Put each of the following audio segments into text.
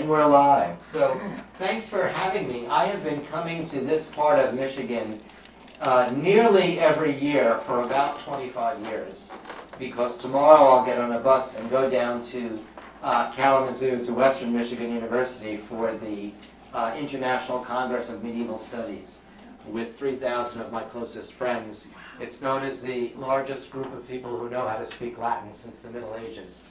And we're live. So thanks for having me. I have been coming to this part of Michigan nearly every year for about 25 years, because tomorrow I'll get on a bus and go down to Kalamazoo, to Western Michigan University, for the International Congress of Medieval Studies with 3,000 of my closest friends. It's known as the largest group of people who know how to speak Latin since the Middle Ages.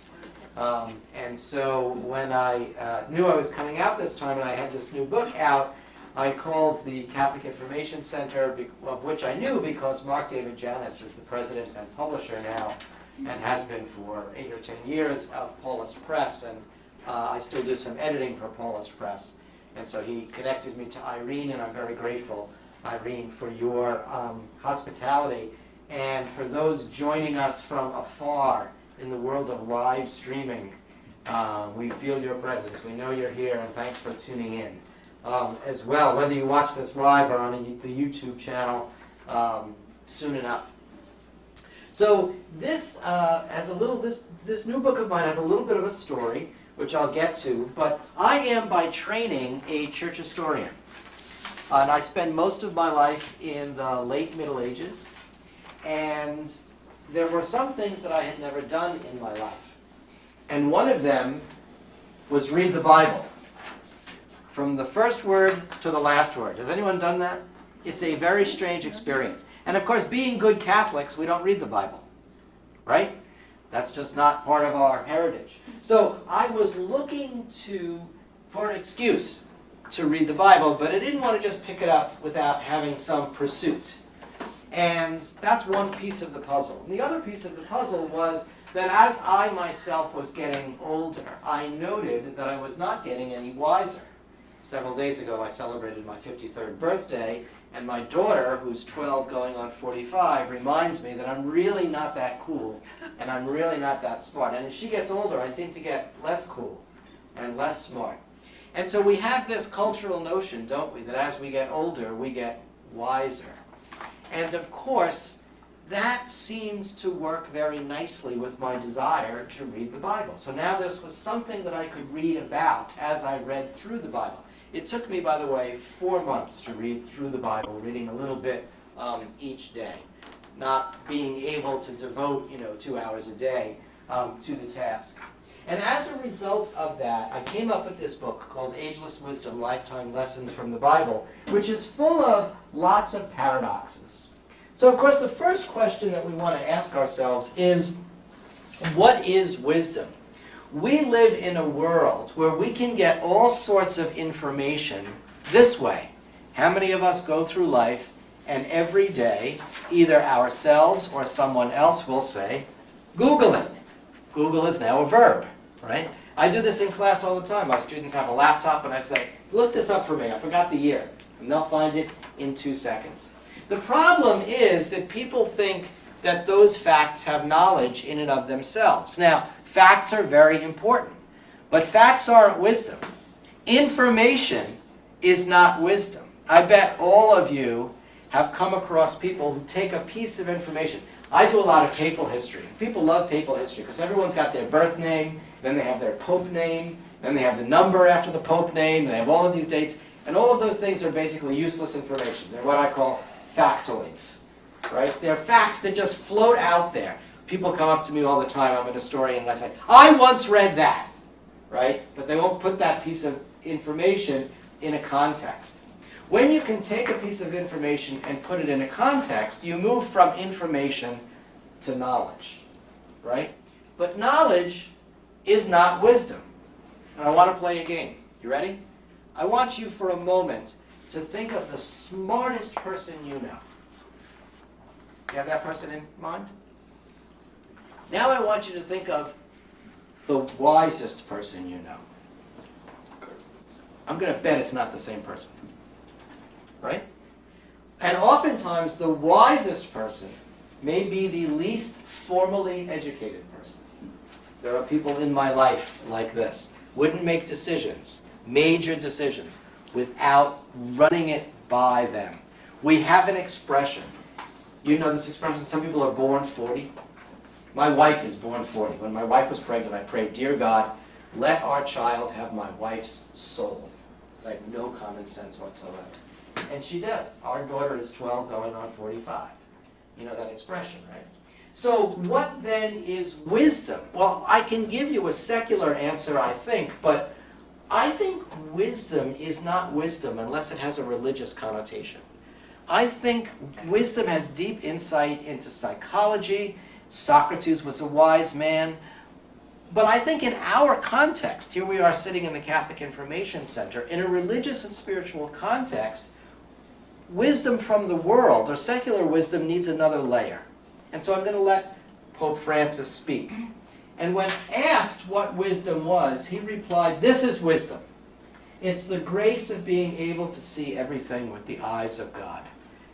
And so when I knew I was coming out this time and I had this new book out, I called the Catholic Information Center, of which I knew because Mark David Janis is the president and publisher now, and has been for 8 or 10 years, of Paulist Press, and I still do some editing for Paulist Press. And so he connected me to Irene, and I'm very grateful, Irene, for your hospitality. And for those joining us from afar in the world of live streaming, we feel your presence. We know you're here, and thanks for tuning in as well, whether you watch this live or on the YouTube channel soon enough. So this this new book of mine has a little bit of a story, which I'll get to, but I am by training a church historian. And I spent most of my life in the late Middle Ages, and there were some things that I had never done in my life. And one of them was read the Bible, from the first word to the last word. Has anyone done that? It's a very strange experience. And of course, being good Catholics, we don't read the Bible, right? That's just not part of our heritage. So I was looking for an excuse to read the Bible, but I didn't want to just pick it up without having some pursuit. And that's one piece of the puzzle. And the other piece of the puzzle was that as I myself was getting older, I noted that I was not getting any wiser. Several days ago, I celebrated my 53rd birthday, and my daughter, who's 12 going on 45, reminds me that I'm really not that cool, and I'm really not that smart. And as she gets older, I seem to get less cool and less smart. And so we have this cultural notion, don't we, that as we get older, we get wiser. And of course, that seems to work very nicely with my desire to read the Bible. So now this was something that I could read about as I read through the Bible. It took me, by the way, 4 months to read through the Bible, reading a little bit each day, not being able to devote 2 hours a day to the task. And as a result of that, I came up with this book called Ageless Wisdom, Lifetime Lessons from the Bible, which is full of lots of paradoxes. So, of course, the first question that we want to ask ourselves is, what is wisdom? We live in a world where we can get all sorts of information this way. How many of us go through life and every day, either ourselves or someone else will say, Google it. Google is now a verb, right? I do this in class all the time. My students have a laptop and I say, look this up for me. I forgot the year. And they'll find it in 2 seconds. The problem is that people think that those facts have knowledge in and of themselves. Now, facts are very important, but facts aren't wisdom. Information is not wisdom. I bet all of you have come across people who take a piece of information. I do a lot of papal history. People love papal history because everyone's got their birth name, then they have their pope name, then they have the number after the pope name, they have all of these dates, and all of those things are basically useless information. They're what I call factoids, right? They're facts that just float out there. People come up to me all the time, I'm an historian, and I say, I once read that, right? But they won't put that piece of information in a context. When you can take a piece of information and put it in a context, you move from information to knowledge, right? But knowledge is not wisdom. And I want to play a game. You ready? I want you for a moment to think of the smartest person you know. You have that person in mind? Now I want you to think of the wisest person you know. I'm going to bet it's not the same person. Right? And oftentimes the wisest person may be the least formally educated person. There are people in my life like this. Wouldn't make decisions, major decisions, without running it by them. We have an expression. You know this expression, some people are born 40. My wife is born 40. When my wife was pregnant, I prayed, Dear God, let our child have my wife's soul. I have no common sense whatsoever. And she does. Our daughter is 12 going on 45. You know that expression, right? So what then is wisdom? Well, I can give you a secular answer, I think, but I think wisdom is not wisdom unless it has a religious connotation. I think wisdom has deep insight into psychology. Socrates was a wise man. But I think in our context, here we are sitting in the Catholic Information Center, in a religious and spiritual context, wisdom from the world, or secular wisdom, needs another layer. And so I'm going to let Pope Francis speak. And when asked what wisdom was, he replied, "This is wisdom. It's the grace of being able to see everything with the eyes of God."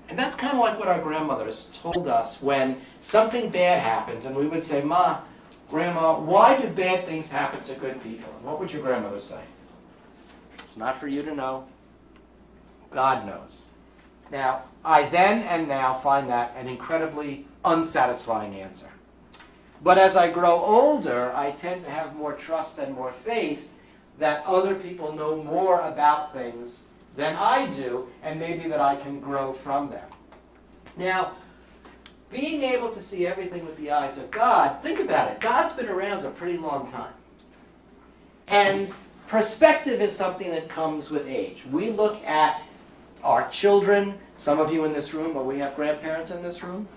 And that's kind of like what our grandmothers told us when something bad happened, and we would say, "Ma, Grandma, why do bad things happen to good people?" And what would your grandmother say? "It's not for you to know. God knows." Now, I then and now find that an incredibly unsatisfying answer. But as I grow older, I tend to have more trust and more faith that other people know more about things than I do, and maybe that I can grow from them. Now, being able to see everything with the eyes of God, think about it. God's been around a pretty long time. And perspective is something that comes with age. We look at our children, some of you in this room, or we have grandparents in this room.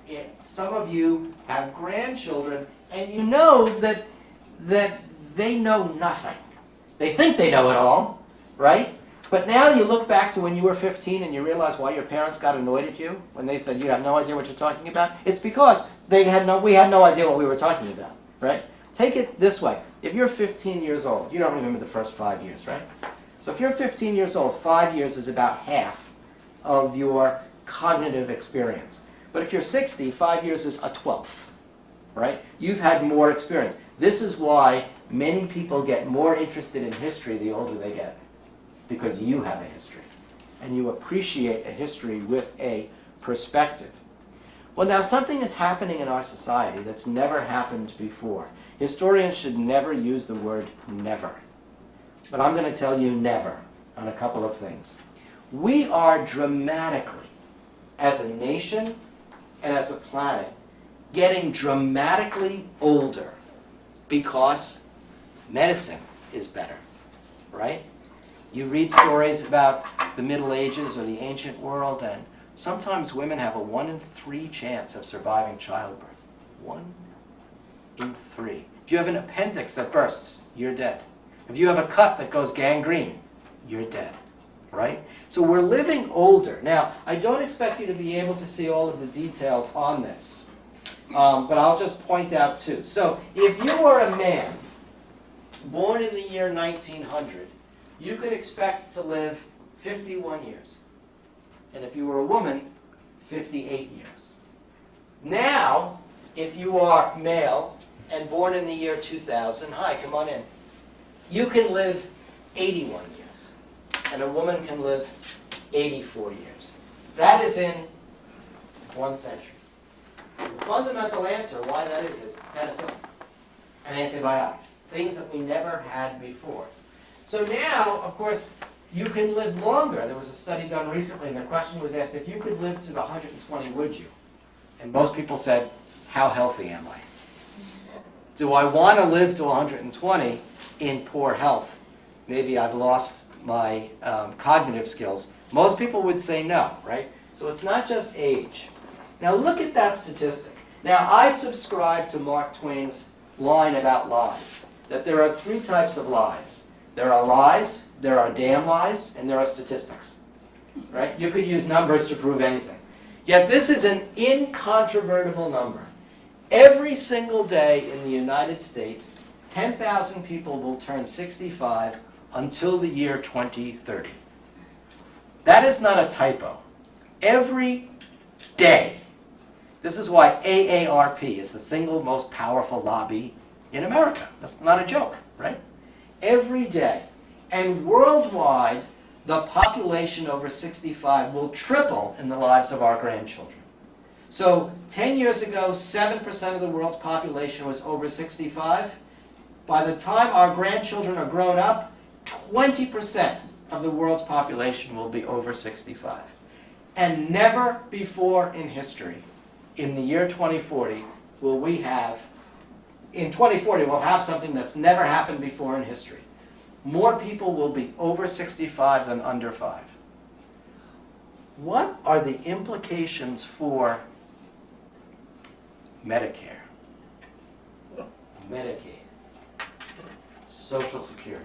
Yeah, some of you have grandchildren, and you know that they know nothing. They think they know it all, right? But now you look back to when you were 15 and you realize why your parents got annoyed at you when they said you have no idea what you're talking about. It's because we had no idea what we were talking about, right? Take it this way. If you're 15 years old, you don't remember the first 5 years, right? So if you're 15 years old, 5 years is about half of your cognitive experience. But if you're 60, 5 years is a 12th, right? You've had more experience. This is why many people get more interested in history the older they get, because you have a history, and you appreciate a history with a perspective. Well, now something is happening in our society that's never happened before. Historians should never use the word never. But I'm going to tell you never on a couple of things. We are dramatically, as a nation and as a planet, getting dramatically older because medicine is better, right? You read stories about the Middle Ages or the ancient world, and sometimes women have a 1 in 3 chance of surviving childbirth. 1 in 3. If you have an appendix that bursts, you're dead. If you have a cut that goes gangrene, you're dead, right? So we're living older. Now, I don't expect you to be able to see all of the details on this, but I'll just point out two. So if you were a man born in the year 1900, you could expect to live 51 years. And if you were a woman, 58 years. Now, if you are male and born in the year 2000, hi, come on in, you can live 81 years. And a woman can live 84 years. That is in 1 century. The fundamental answer why that is penicillin and antibiotics, things that we never had before. So now, of course, you can live longer. There was a study done recently, and the question was asked, if you could live to 120, would you? And most people said, how healthy am I? Do I want to live to 120 in poor health? Maybe I've lost my cognitive skills. Most people would say no, right? So it's not just age. Now look at that statistic. Now I subscribe to Mark Twain's line about lies, that there are 3 types of lies. There are lies, there are damn lies, and there are statistics. Right? You could use numbers to prove anything. Yet this is an incontrovertible number. Every single day in the United States, 10,000 people will turn 65 until the year 2030. That is not a typo. Every day. This is why AARP is the single most powerful lobby in America. That's not a joke, right? Every day. And worldwide, the population over 65 will triple in the lives of our grandchildren. So 10 years ago, 7% of the world's population was over 65. By the time our grandchildren are grown up, 20% of the world's population will be over 65. And never before in history, in the year 2040, will we have, in 2040, we'll have something that's never happened before in history. More people will be over 65 than under 5. What are the implications for Medicare, Medicaid, Social Security,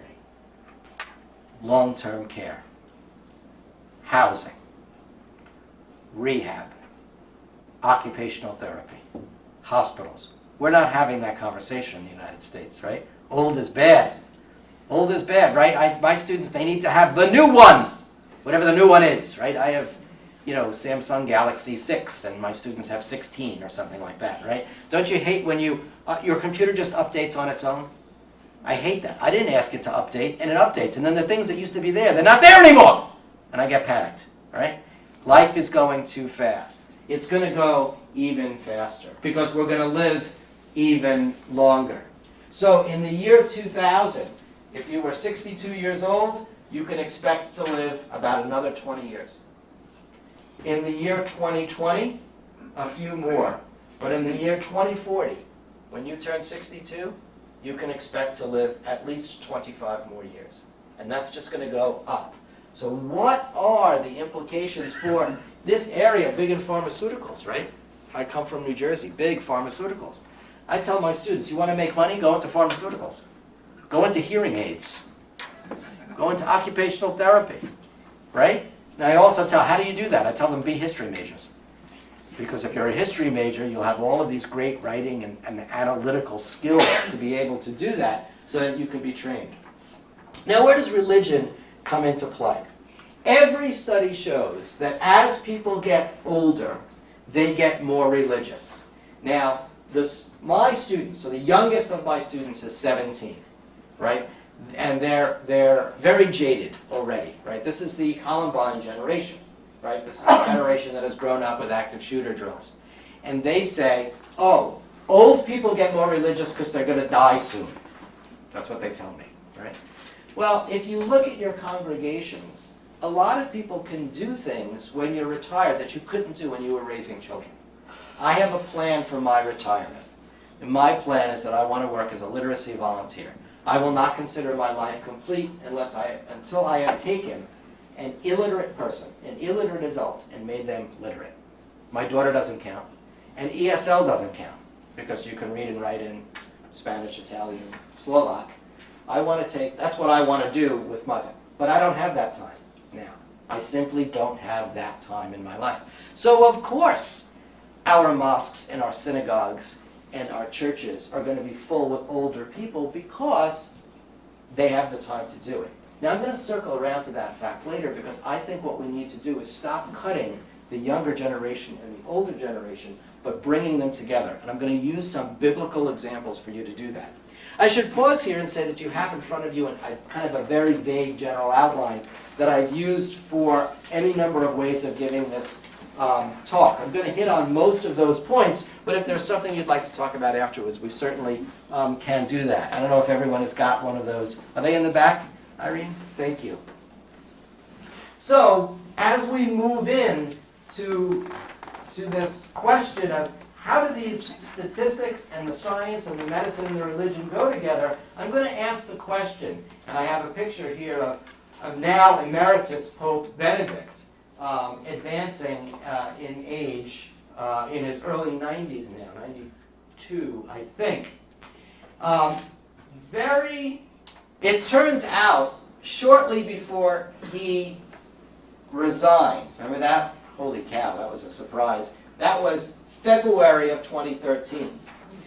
long-term care, housing, rehab, occupational therapy, hospitals? We're not having that conversation in the United States, right? Old is bad. Old is bad, right? My students, they need to have the new one, whatever the new one is, right? I have, Samsung Galaxy 6, and my students have 16 or something like that, right? Don't you hate when your computer just updates on its own? I hate that. I didn't ask it to update, and it updates, and then the things that used to be there, they're not there anymore! And I get panicked, right? Life is going too fast. It's going to go even faster, because we're going to live even longer. So in the year 2000, if you were 62 years old, you can expect to live about another 20 years. In the year 2020, a few more. But in the year 2040, when you turn 62, you can expect to live at least 25 more years. And that's just going to go up. So what are the implications for this area, big in pharmaceuticals, right? I come from New Jersey, big pharmaceuticals. I tell my students, you want to make money? Go into pharmaceuticals. Go into hearing aids. Go into occupational therapy, right? And I also tell, how do you do that? I tell them, be history majors. Because if you're a history major, you'll have all of these great writing and analytical skills to be able to do that so that you can be trained. Now, where does religion come into play? Every study shows that as people get older, they get more religious. Now, my students, so the youngest of my students is 17, right? And they're very jaded already, right? This is the Columbine generation, right? This is a generation that has grown up with active shooter drills. And they say, oh, old people get more religious because they're going to die soon. That's what they tell me, right? Well, if you look at your congregations, a lot of people can do things when you're retired that you couldn't do when you were raising children. I have a plan for my retirement. And my plan is that I want to work as a literacy volunteer. I will not consider my life complete until I have taken an illiterate person, an illiterate adult, and made them literate. My daughter doesn't count. And ESL doesn't count, because you can read and write in Spanish, Italian, Slovak. That's what I want to do with Mother. But I don't have that time now. I simply don't have that time in my life. So of course, our mosques and our synagogues and our churches are going to be full with older people because they have the time to do it. Now I'm going to circle around to that fact later, because I think what we need to do is stop cutting the younger generation and the older generation, but bringing them together. And I'm going to use some biblical examples for you to do that. I should pause here and say that you have in front of you kind of a very vague general outline that I've used for any number of ways of giving this talk. I'm going to hit on most of those points, but if there's something you'd like to talk about afterwards, we certainly can do that. I don't know if everyone has got one of those. Are they in the back, Irene? Thank you. So, as we move in to this question of how do these statistics and the science and the medicine and the religion go together, I'm going to ask the question, and I have a picture here of now Emeritus Pope Benedict, advancing in age, in his early 90s now, 92, I think. It turns out, shortly before he resigned, remember that? Holy cow, that was a surprise. That was February of 2013.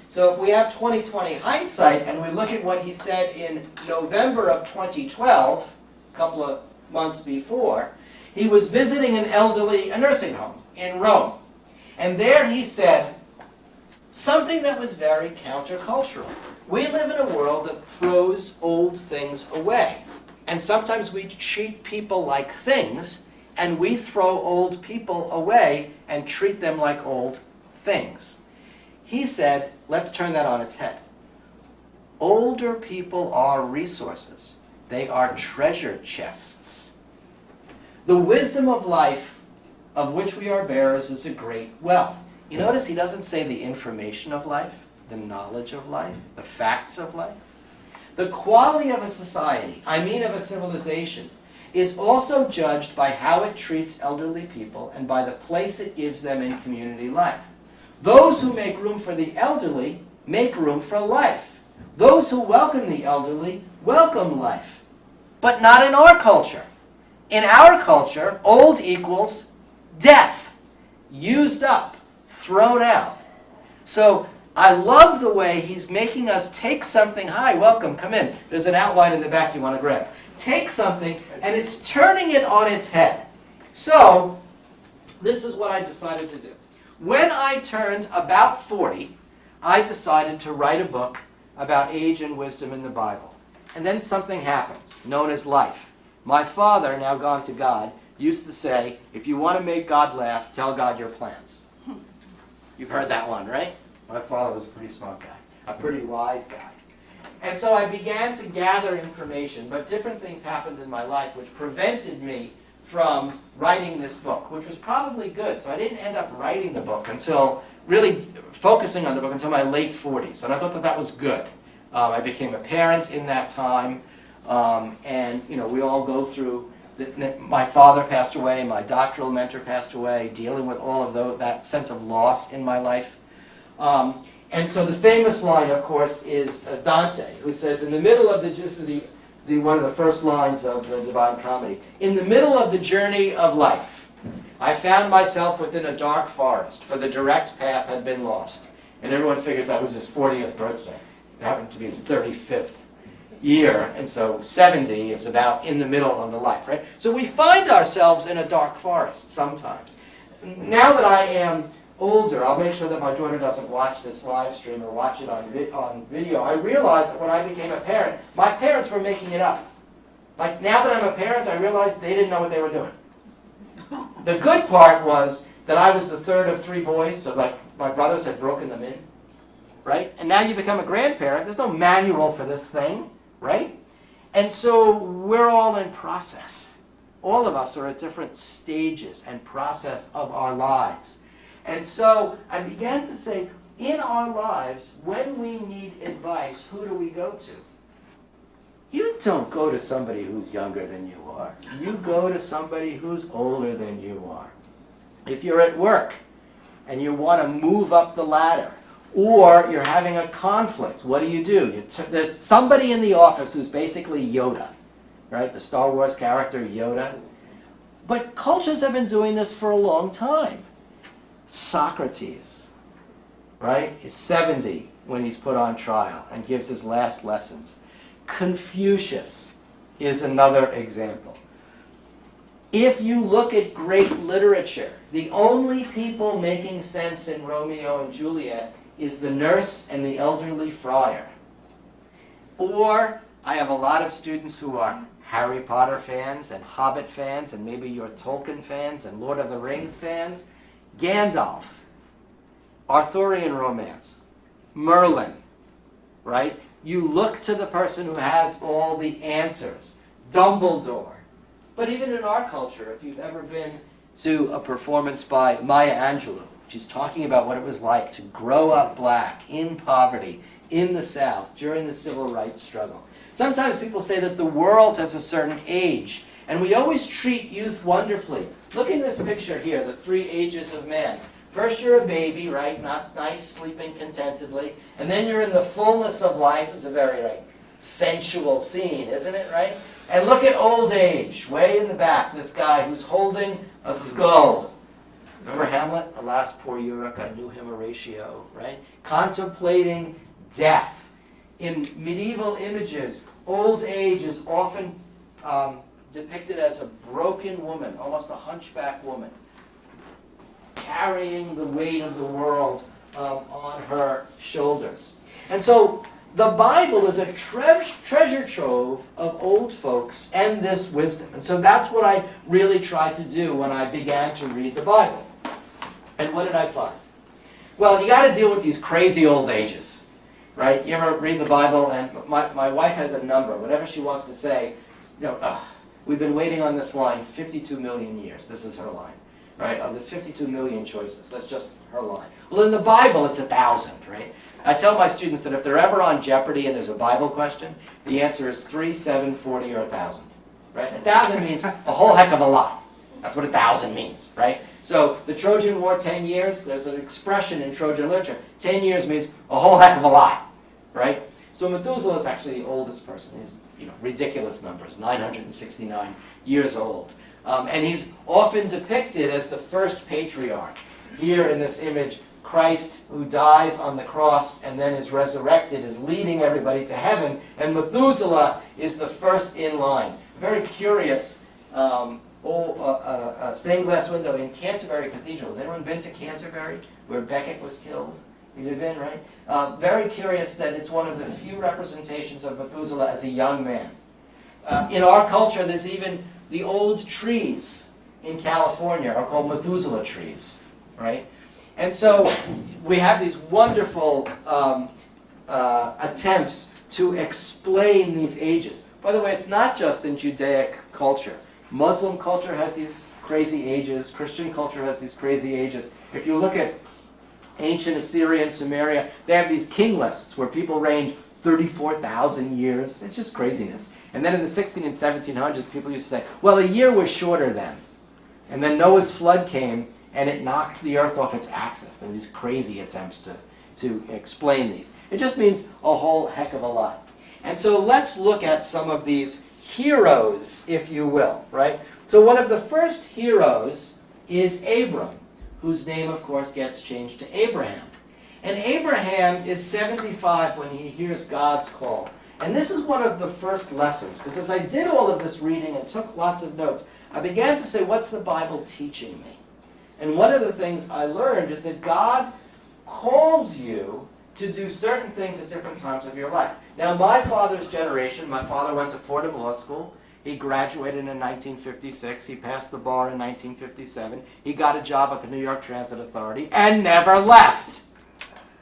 So if we have 2020 hindsight and we look at what he said in November of 2012, a couple of months before, he was visiting a nursing home in Rome. And there he said something that was very countercultural. We live in a world that throws old things away. And sometimes we treat people like things, and we throw old people away and treat them like old things. He said, let's turn that on its head. Older people are resources. They are treasure chests. The wisdom of life of which we are bearers is a great wealth. You notice he doesn't say the information of life, the knowledge of life, the facts of life. The quality of a society, I mean of a civilization, is also judged by how it treats elderly people and by the place it gives them in community life. Those who make room for the elderly make room for life. Those who welcome the elderly welcome life. But not in our culture. In our culture, old equals death, used up, thrown out. So I love the way he's making us take something. Hi, welcome, come in. There's an outline in the back you want to grab. Take something, and it's turning it on its head. So this is what I decided to do. When I turned about 40, I decided to write a book about age and wisdom in the Bible. And then something happened, known as life. My father, now gone to God, used to say, if you want to make God laugh, tell God your plans. You've heard that one, right? My father was a pretty smart guy, a pretty wise guy. And so I began to gather information, but different things happened in my life which prevented me from writing this book, which was probably good. So I didn't end up writing the book until, really focusing on the book until my late 40s. And I thought that that was good. I became a parent in that time, and we all go through, my father passed away, my doctoral mentor passed away, dealing with all of that sense of loss in my life. And so the famous line, of course, is Dante, who says, in the middle of this is one of the first lines of the Divine Comedy, in the middle of the journey of life, I found myself within a dark forest, for the direct path had been lost. And everyone figures that was his 40th birthday. It happened to be his 35th year, and so 70 is about in the middle of the life, right? So we find ourselves in a dark forest sometimes. Now that I am older, I'll make sure that my daughter doesn't watch this live stream or watch it on video. I realized that when I became a parent, my parents were making it up. Like now that I'm a parent, I realized they didn't know what they were doing. The good part was that I was the third of 3 boys, so like my brothers had broken them in, right? And now you become a grandparent, there's no manual for this thing, right? And so we're all in process. All of us are at different stages and process of our lives. And so I began to say, in our lives, when we need advice, who do we go to? You don't go to somebody who's younger than you are. You go to somebody who's older than you are. If you're at work and you want to move up the ladder, or you're having a conflict, what do? There's somebody in the office who's basically Yoda, right? The Star Wars character Yoda. But cultures have been doing this for a long time. Socrates, right, is 70 when he's put on trial and gives his last lessons. Confucius is another example. If you look at great literature, the only people making sense in Romeo and Juliet is the nurse and the elderly friar. Or I have a lot of students who are Harry Potter fans and Hobbit fans, and maybe you're Tolkien fans and Lord of the Rings fans. Gandalf, Arthurian romance, Merlin, right? You look to the person who has all the answers. Dumbledore. But even in our culture, if you've ever been to a performance by Maya Angelou, she's talking about what it was like to grow up black, in poverty, in the South, during the civil rights struggle. Sometimes people say that the world has a certain age, and we always treat youth wonderfully. Look in this picture here, the 3 ages of man. First you're a baby, right? Not nice, sleeping contentedly. And then you're in the fullness of life. It's a very sensual scene, isn't it, right? And look at old age, way in the back, this guy who's holding a skull. Remember Hamlet? Alas, poor Yorick, I knew him Horatio, right? Contemplating death. In medieval images, old age is often depicted as a broken woman, almost a hunchback woman, carrying the weight of the world on her shoulders. And so the Bible is a treasure trove of old folks and this wisdom. And so that's what I really tried to do when I began to read the Bible. And what did I find? Well, you got to deal with these crazy old ages. right? You ever read the Bible, and my wife has a number. Whatever she wants to say, we've been waiting on this line 52 million years. This is her line, right? There's 52 million choices. That's just her line. Well, in the Bible, it's 1,000, right? I tell my students that if they're ever on Jeopardy and there's a Bible question, the answer is 3, 7, 40, or 1,000, right? 1,000 means a whole heck of a lot. That's what 1,000 means, right? So the Trojan War, 10 years, there's an expression in Trojan literature. 10 years means a whole heck of a lot, right? So Methuselah is actually the oldest person. He's, ridiculous numbers, 969 years old. And he's often depicted as the first patriarch. Here in this image, Christ, who dies on the cross and then is resurrected, is leading everybody to heaven, and Methuselah is the first in line. Very curious stained glass window in Canterbury Cathedral. Has anyone been to Canterbury, where Becket was killed? You've been, right? Very curious that it's one of the few representations of Methuselah as a young man. In our culture, there's even the old trees in California are called Methuselah trees, right? And so we have these wonderful attempts to explain these ages. By the way, it's not just in Judaic culture. Muslim culture has these crazy ages. Christian culture has these crazy ages. If you look at ancient Assyria and Samaria, they have these king lists where people range 34,000 years. It's just craziness. And then in the 16 and 1700s, people used to say, well, a year was shorter then. And then Noah's flood came, and it knocked the earth off its axis. There were these crazy attempts to explain these. It just means a whole heck of a lot. And so let's look at some of these heroes, if you will, right? So one of the first heroes is Abram, whose name, of course, gets changed to Abraham. And Abraham is 75 when he hears God's call. And this is one of the first lessons, because as I did all of this reading and took lots of notes, I began to say, what's the Bible teaching me? And one of the things I learned is that God calls you to do certain things at different times of your life. Now, my father's generation, my father went to Fordham Law School. He graduated in 1956. He passed the bar in 1957. He got a job at the New York Transit Authority and never left.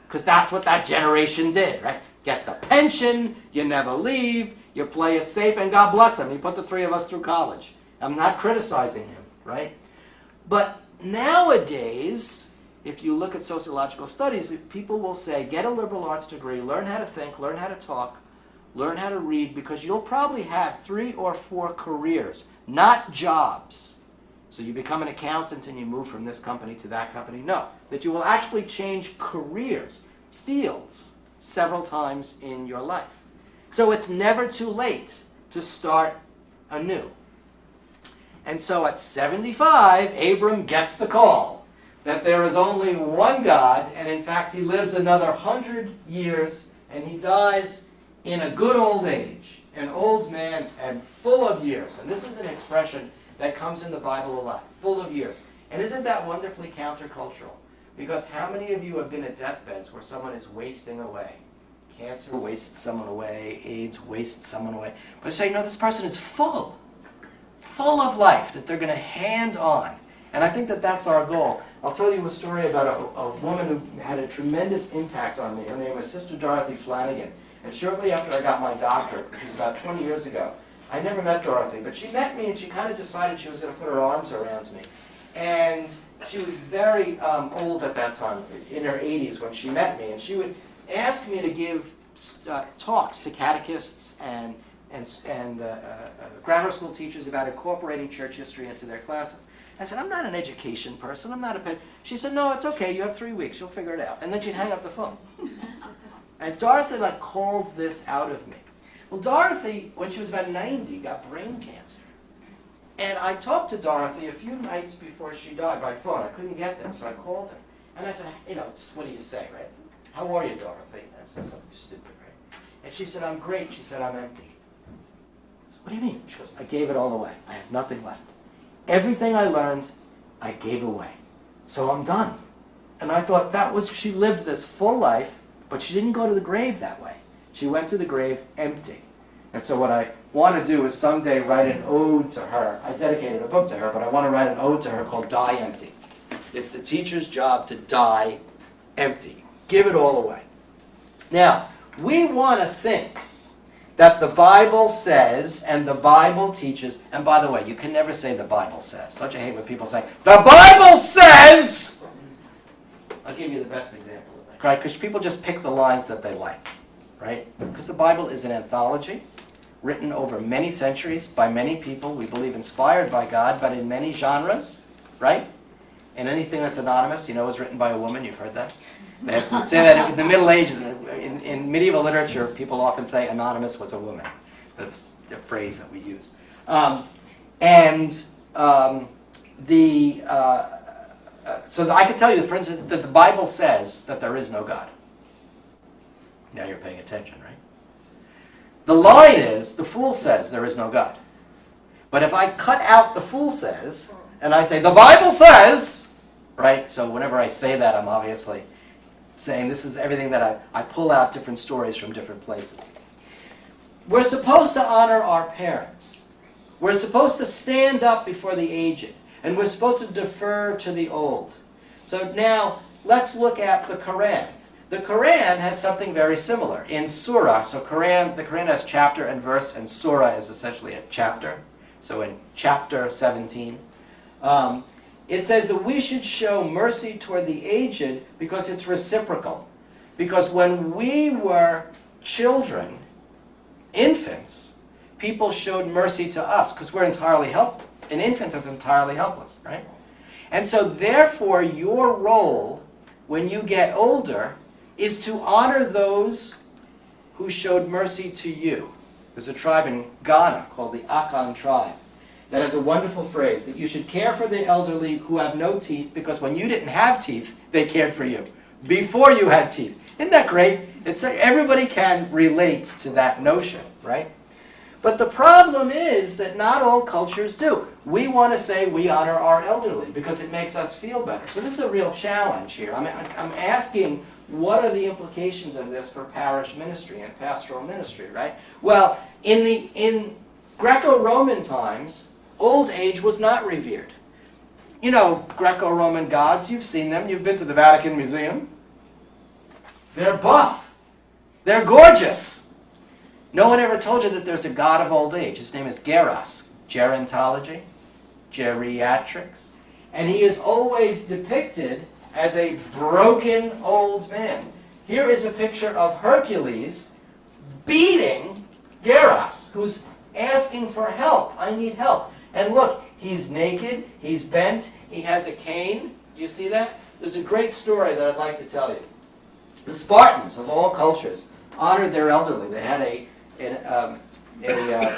Because that's what that generation did, right? Get the pension, you never leave, you play it safe, and God bless him. He put the three of us through college. I'm not criticizing him, right? But nowadays, if you look at sociological studies, people will say, get a liberal arts degree, learn how to think, learn how to talk, learn how to read, because you'll probably have 3 or 4 careers, not jobs. So you become an accountant and you move from this company to that company. No, that you will actually change careers, fields, several times in your life. So it's never too late to start anew. And so at 75, Abram gets the call that there is only one God, and in fact he lives another 100 years, and he dies in a good old age, an old man and full of years. And this is an expression that comes in the Bible a lot, full of years. And isn't that wonderfully countercultural? Because how many of you have been at deathbeds where someone is wasting away? Cancer wastes someone away, AIDS wastes someone away. But say, no, this person is full of life that they're going to hand on. And I think that that's our goal. I'll tell you a story about a woman who had a tremendous impact on me. Her name was Sister Dorothy Flanagan. And shortly after I got my doctorate, which was about 20 years ago, I never met Dorothy, but she met me and she kind of decided she was going to put her arms around me. And she was very old at that time, in her 80s when she met me. And she would ask me to give talks to catechists and grammar school teachers about incorporating church history into their classes. I said, I'm not an education person. I'm not a... She said, no, it's okay. You have 3 weeks. You'll figure it out. And then she'd hang up the phone. And Dorothy called this out of me. Well, Dorothy, when she was about 90, got brain cancer. And I talked to Dorothy a few nights before she died by phone. I couldn't get them, so I called her. And I said, what do you say, right? How are you, Dorothy? And I said something stupid, right? And she said, I'm great. She said, I'm empty. I said, what do you mean? She goes, I gave it all away. I have nothing left. Everything I learned, I gave away. So I'm done. And I thought she lived this full life, but she didn't go to the grave that way. She went to the grave empty. And so what I want to do is someday write an ode to her. I dedicated a book to her, but I want to write an ode to her called Die Empty. It's the teacher's job to die empty. Give it all away. Now, We want to think that the Bible says and the Bible teaches, and by the way, you can never say the Bible says. Don't you hate when people say, the Bible says? I'll give you the best example of that, right? Because people just pick the lines that they like, right? Because the Bible is an anthology written over many centuries by many people, we believe inspired by God, but in many genres, right? And anything that's anonymous, was written by a woman. You've heard that? They have to say that in the Middle Ages. In medieval literature, people often say anonymous was a woman. That's the phrase that we use. So I can tell you, for instance, that the Bible says that there is no God. Now you're paying attention, right? The line is, the fool says there is no God. But if I cut out the fool says, and I say, the Bible says, right? So whenever I say that, I'm obviously saying this is everything that I pull out different stories from different places. We're supposed to honor our parents. We're supposed to stand up before the aged. And we're supposed to defer to the old. So now, let's look at the Quran. The Quran has something very similar. In Surah, so the Quran has chapter and verse, and Surah is essentially a chapter. So in chapter 17, it says that we should show mercy toward the aged because it's reciprocal. Because when we were children, infants, people showed mercy to us because we're entirely helpless. An infant is entirely helpless, right? And so therefore your role when you get older is to honor those who showed mercy to you. There's a tribe in Ghana called the Akan tribe that has a wonderful phrase that you should care for the elderly who have no teeth because when you didn't have teeth, they cared for you before you had teeth. Isn't that great? Everybody can relate to that notion, right? But the problem is that not all cultures do. We want to say we honor our elderly because it makes us feel better. So this is a real challenge here. I'm asking, what are the implications of this for parish ministry and pastoral ministry, right? Well, in Greco-Roman times, old age was not revered. You know, Greco-Roman gods, you've seen them. You've been to the Vatican Museum. They're buff. They're gorgeous. No one ever told you that there's a god of old age. His name is Geras. Gerontology, geriatrics. And he is always depicted as a broken old man. Here is a picture of Hercules beating Geras, who's asking for help. I need help. And look, he's naked, he's bent, he has a cane. You see that? There's a great story that I'd like to tell you. The Spartans of all cultures honored their elderly. They had a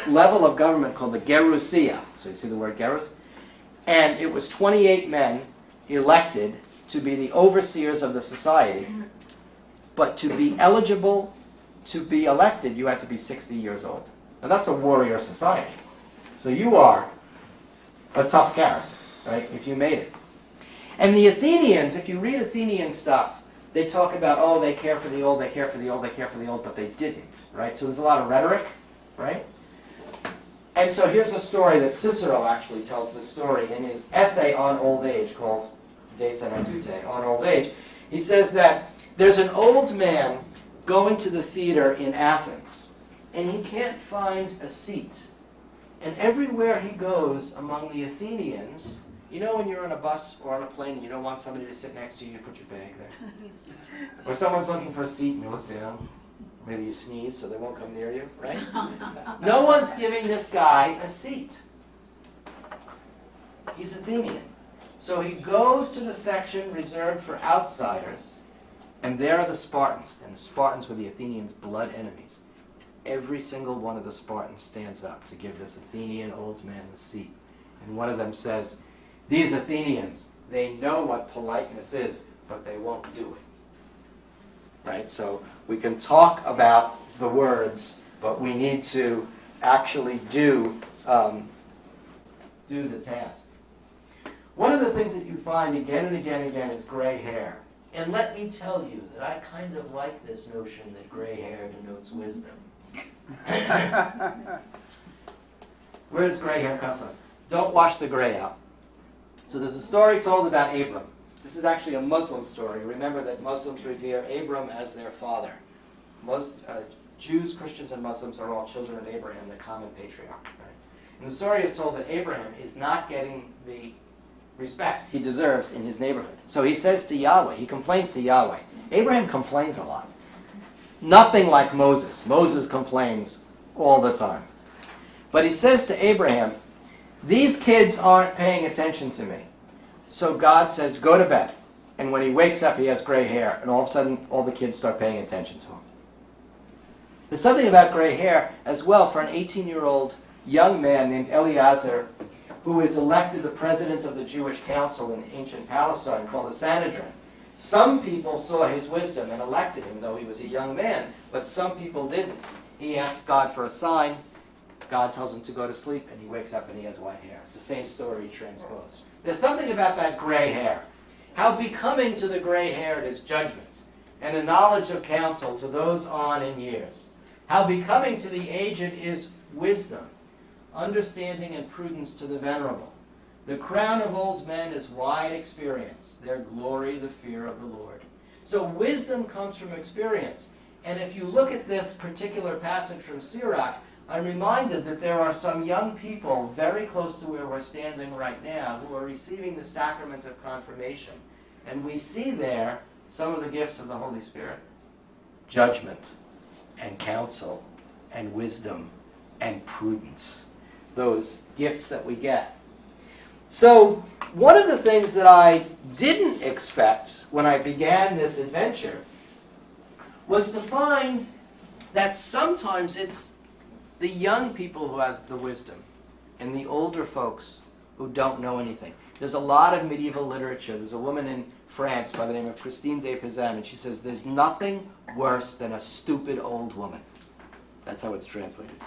level of government called the Gerousia. So you see the word Gerus? And it was 28 men elected to be the overseers of the society. But to be eligible to be elected, you had to be 60 years old. Now that's a warrior society. So you are a tough character, right, if you made it. And the Athenians, if you read Athenian stuff, they talk about, oh, they care for the old, they care for the old, they care for the old, but they didn't, right? So there's a lot of rhetoric, right? And so here's a story that Cicero actually tells this story in his essay on old age called De Senectute, on old age. He says that there's an old man going to the theater in Athens, and he can't find a seat. And everywhere he goes among the Athenians, you know when you're on a bus or on a plane and you don't want somebody to sit next to you, you put your bag there. Or someone's looking for a seat and you look down. Maybe you sneeze so they won't come near you, right? No one's giving this guy a seat. He's Athenian. So he goes to the section reserved for outsiders, and there are the Spartans. And the Spartans were the Athenians' blood enemies. Every single one of the Spartans stands up to give this Athenian old man the seat. And one of them says, these Athenians, they know what politeness is, but they won't do it. Right? So we can talk about the words, but we need to actually do the task. One of the things that you find again and again and again is gray hair. And let me tell you that I kind of like this notion that gray hair denotes wisdom. Where does gray hair come from? Don't wash the gray out. So there's a story told about Abram. This is actually a Muslim story. Remember that Muslims revere Abram as their father. Jews, Christians, and Muslims are all children of Abraham, the common patriarch. Right? And the story is told that Abraham is not getting the respect he deserves in his neighborhood. So he says to Yahweh, he complains to Yahweh. Abraham complains a lot. Nothing like Moses. Moses complains all the time. But he says to Abraham, these kids aren't paying attention to me. So God says, go to bed. And when he wakes up, he has gray hair. And all of a sudden, all the kids start paying attention to him. There's something about gray hair as well for an 18-year-old young man named Eliezer, who is elected the president of the Jewish council in ancient Palestine called the Sanhedrin. Some people saw his wisdom and elected him, though he was a young man, but some people didn't. He asks God for a sign. God tells him to go to sleep, and he wakes up and he has white hair. It's the same story transposed. There's something about that gray hair. How becoming to the gray-haired is judgment, and a knowledge of counsel to those on in years. How becoming to the aged is wisdom, understanding and prudence to the venerable. The crown of old men is wide experience, their glory the fear of the Lord. So wisdom comes from experience. And if you look at this particular passage from Sirach, I'm reminded that there are some young people very close to where we're standing right now who are receiving the sacrament of confirmation. And we see there some of the gifts of the Holy Spirit. Judgment and counsel and wisdom and prudence. Those gifts that we get. So one of the things that I didn't expect when I began this adventure was to find that sometimes it's the young people who have the wisdom and the older folks who don't know anything. There's a lot of medieval literature. There's a woman in France by the name of Christine de Pizan, and she says, there's nothing worse than a stupid old woman. That's how it's translated.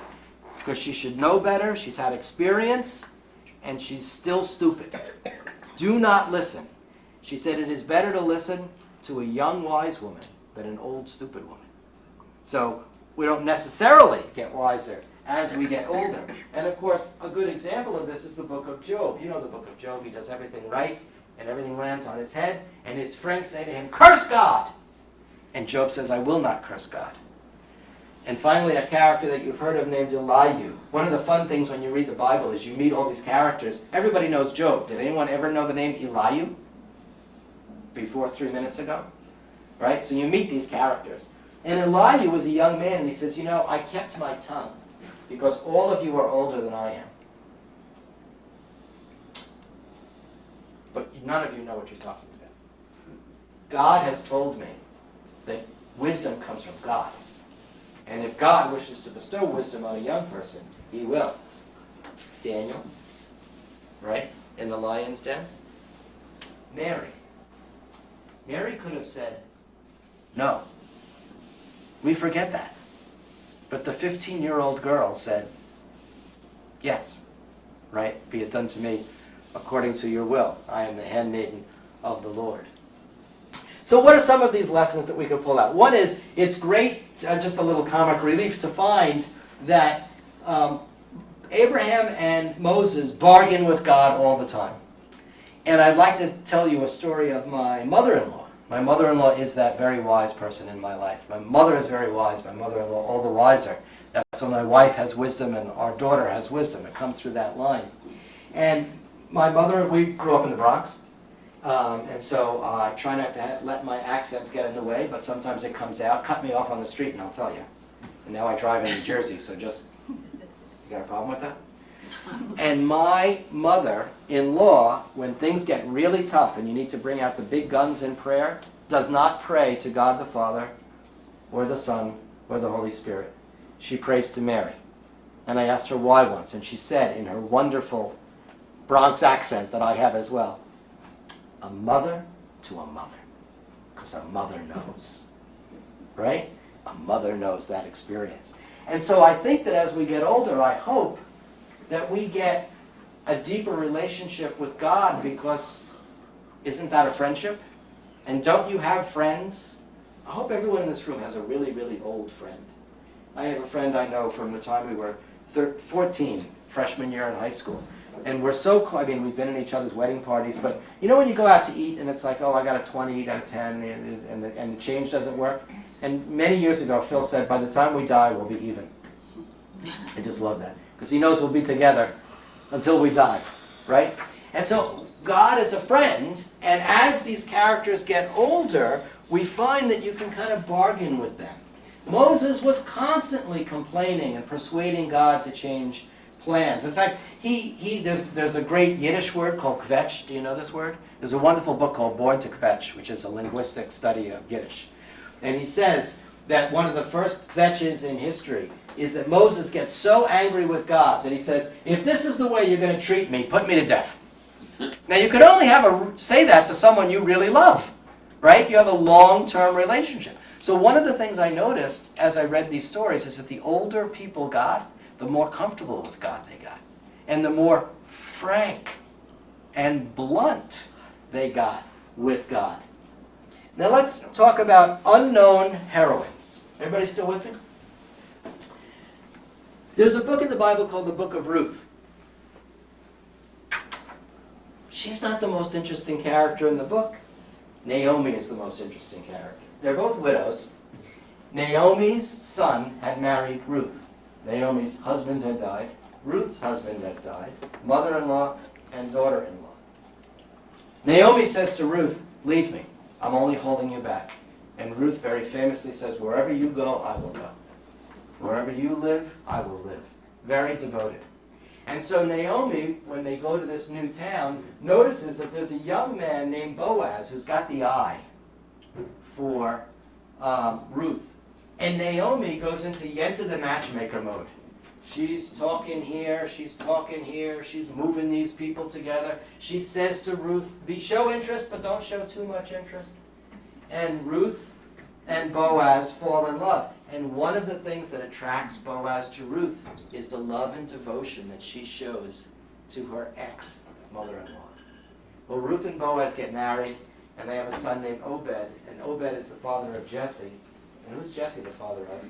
Because she should know better, she's had experience, and she's still stupid. Do not listen. She said it is better to listen to a young wise woman than an old stupid woman. So we don't necessarily get wiser as we get older. And of course, a good example of this is the book of Job. You know the book of Job. He does everything right, and everything lands on his head. And his friends say to him, curse God! And Job says, I will not curse God. And finally, a character that you've heard of named Elihu. One of the fun things when you read the Bible is you meet all these characters. Everybody knows Job. Did anyone ever know the name Elihu before 3 minutes ago? Right? So you meet these characters. And Elihu was a young man, and he says, you know, I kept my tongue because all of you are older than I am. But none of you know what you're talking about. God has told me that wisdom comes from God. And if God wishes to bestow wisdom on a young person, he will. Daniel, right, in the lion's den. Mary. Mary could have said, no. We forget that. But the 15-year-old girl said, yes, right? Be it done to me according to your will. I am the handmaiden of the Lord. So what are some of these lessons that we could pull out? One is, it's great, just a little comic relief, to find that Abraham and Moses bargain with God all the time. And I'd like to tell you a story of my mother-in-law. My mother-in-law is that very wise person in my life. My mother is very wise, my mother-in-law all the wiser. That's why my wife has wisdom and our daughter has wisdom. It comes through that line. And my mother, we grew up in the Bronx. And so I try not to let my accents get in the way, but sometimes it comes out. Cut me off on the street and I'll tell you. And now I drive in New Jersey, so just, you got a problem with that? And my mother-in-law, when things get really tough and you need to bring out the big guns in prayer, does not pray to God the Father or the Son or the Holy Spirit. She prays to Mary. And I asked her why once, and she said in her wonderful Bronx accent that I have as well, a mother to a mother, because a mother knows, right? A mother knows that experience. And so I think that as we get older, I hope that we get a deeper relationship with God, because isn't that a friendship? And don't you have friends? I hope everyone in this room has a really, really old friend. I have a friend I know from the time we were 14, freshman year in high school. And we're so close. I mean, we've been in each other's wedding parties, but you know when you go out to eat and it's like, oh, I got a 20, you got a 10, and the change doesn't work? And many years ago, Phil said, by the time we die, we'll be even. I just love that. Because he knows we'll be together until we die, right? And so God is a friend, and as these characters get older, we find that you can kind of bargain with them. Moses was constantly complaining and persuading God to change plans. In fact, there's a great Yiddish word called kvetch. Do you know this word? There's a wonderful book called Born to Kvetch, which is a linguistic study of Yiddish. And he says that one of the first kvetches in history is that Moses gets so angry with God that he says, if this is the way you're going to treat me, put me to death. Now, you could only say that to someone you really love, right? You have a long-term relationship. So one of the things I noticed as I read these stories is that the older people got, the more comfortable with God they got. And the more frank and blunt they got with God. Now let's talk about unknown heroines. Everybody still with me? There's a book in the Bible called the Book of Ruth. She's not the most interesting character in the book. Naomi is the most interesting character. They're both widows. Naomi's son had married Ruth. Naomi's husband had died. Ruth's husband has died. Mother-in-law and daughter-in-law. Naomi says to Ruth, leave me. I'm only holding you back. And Ruth very famously says, wherever you go, I will go. Wherever you live, I will live. Very devoted. And so Naomi, when they go to this new town, notices that there's a young man named Boaz who's got the eye for Ruth. And Naomi goes into Yenta the matchmaker mode. She's talking here, she's moving these people together. She says to Ruth, show interest, but don't show too much interest. And Ruth and Boaz fall in love. And one of the things that attracts Boaz to Ruth is the love and devotion that she shows to her ex-mother-in-law. Well, Ruth and Boaz get married, and they have a son named Obed. And Obed is the father of Jesse. And who's Jesse the father of?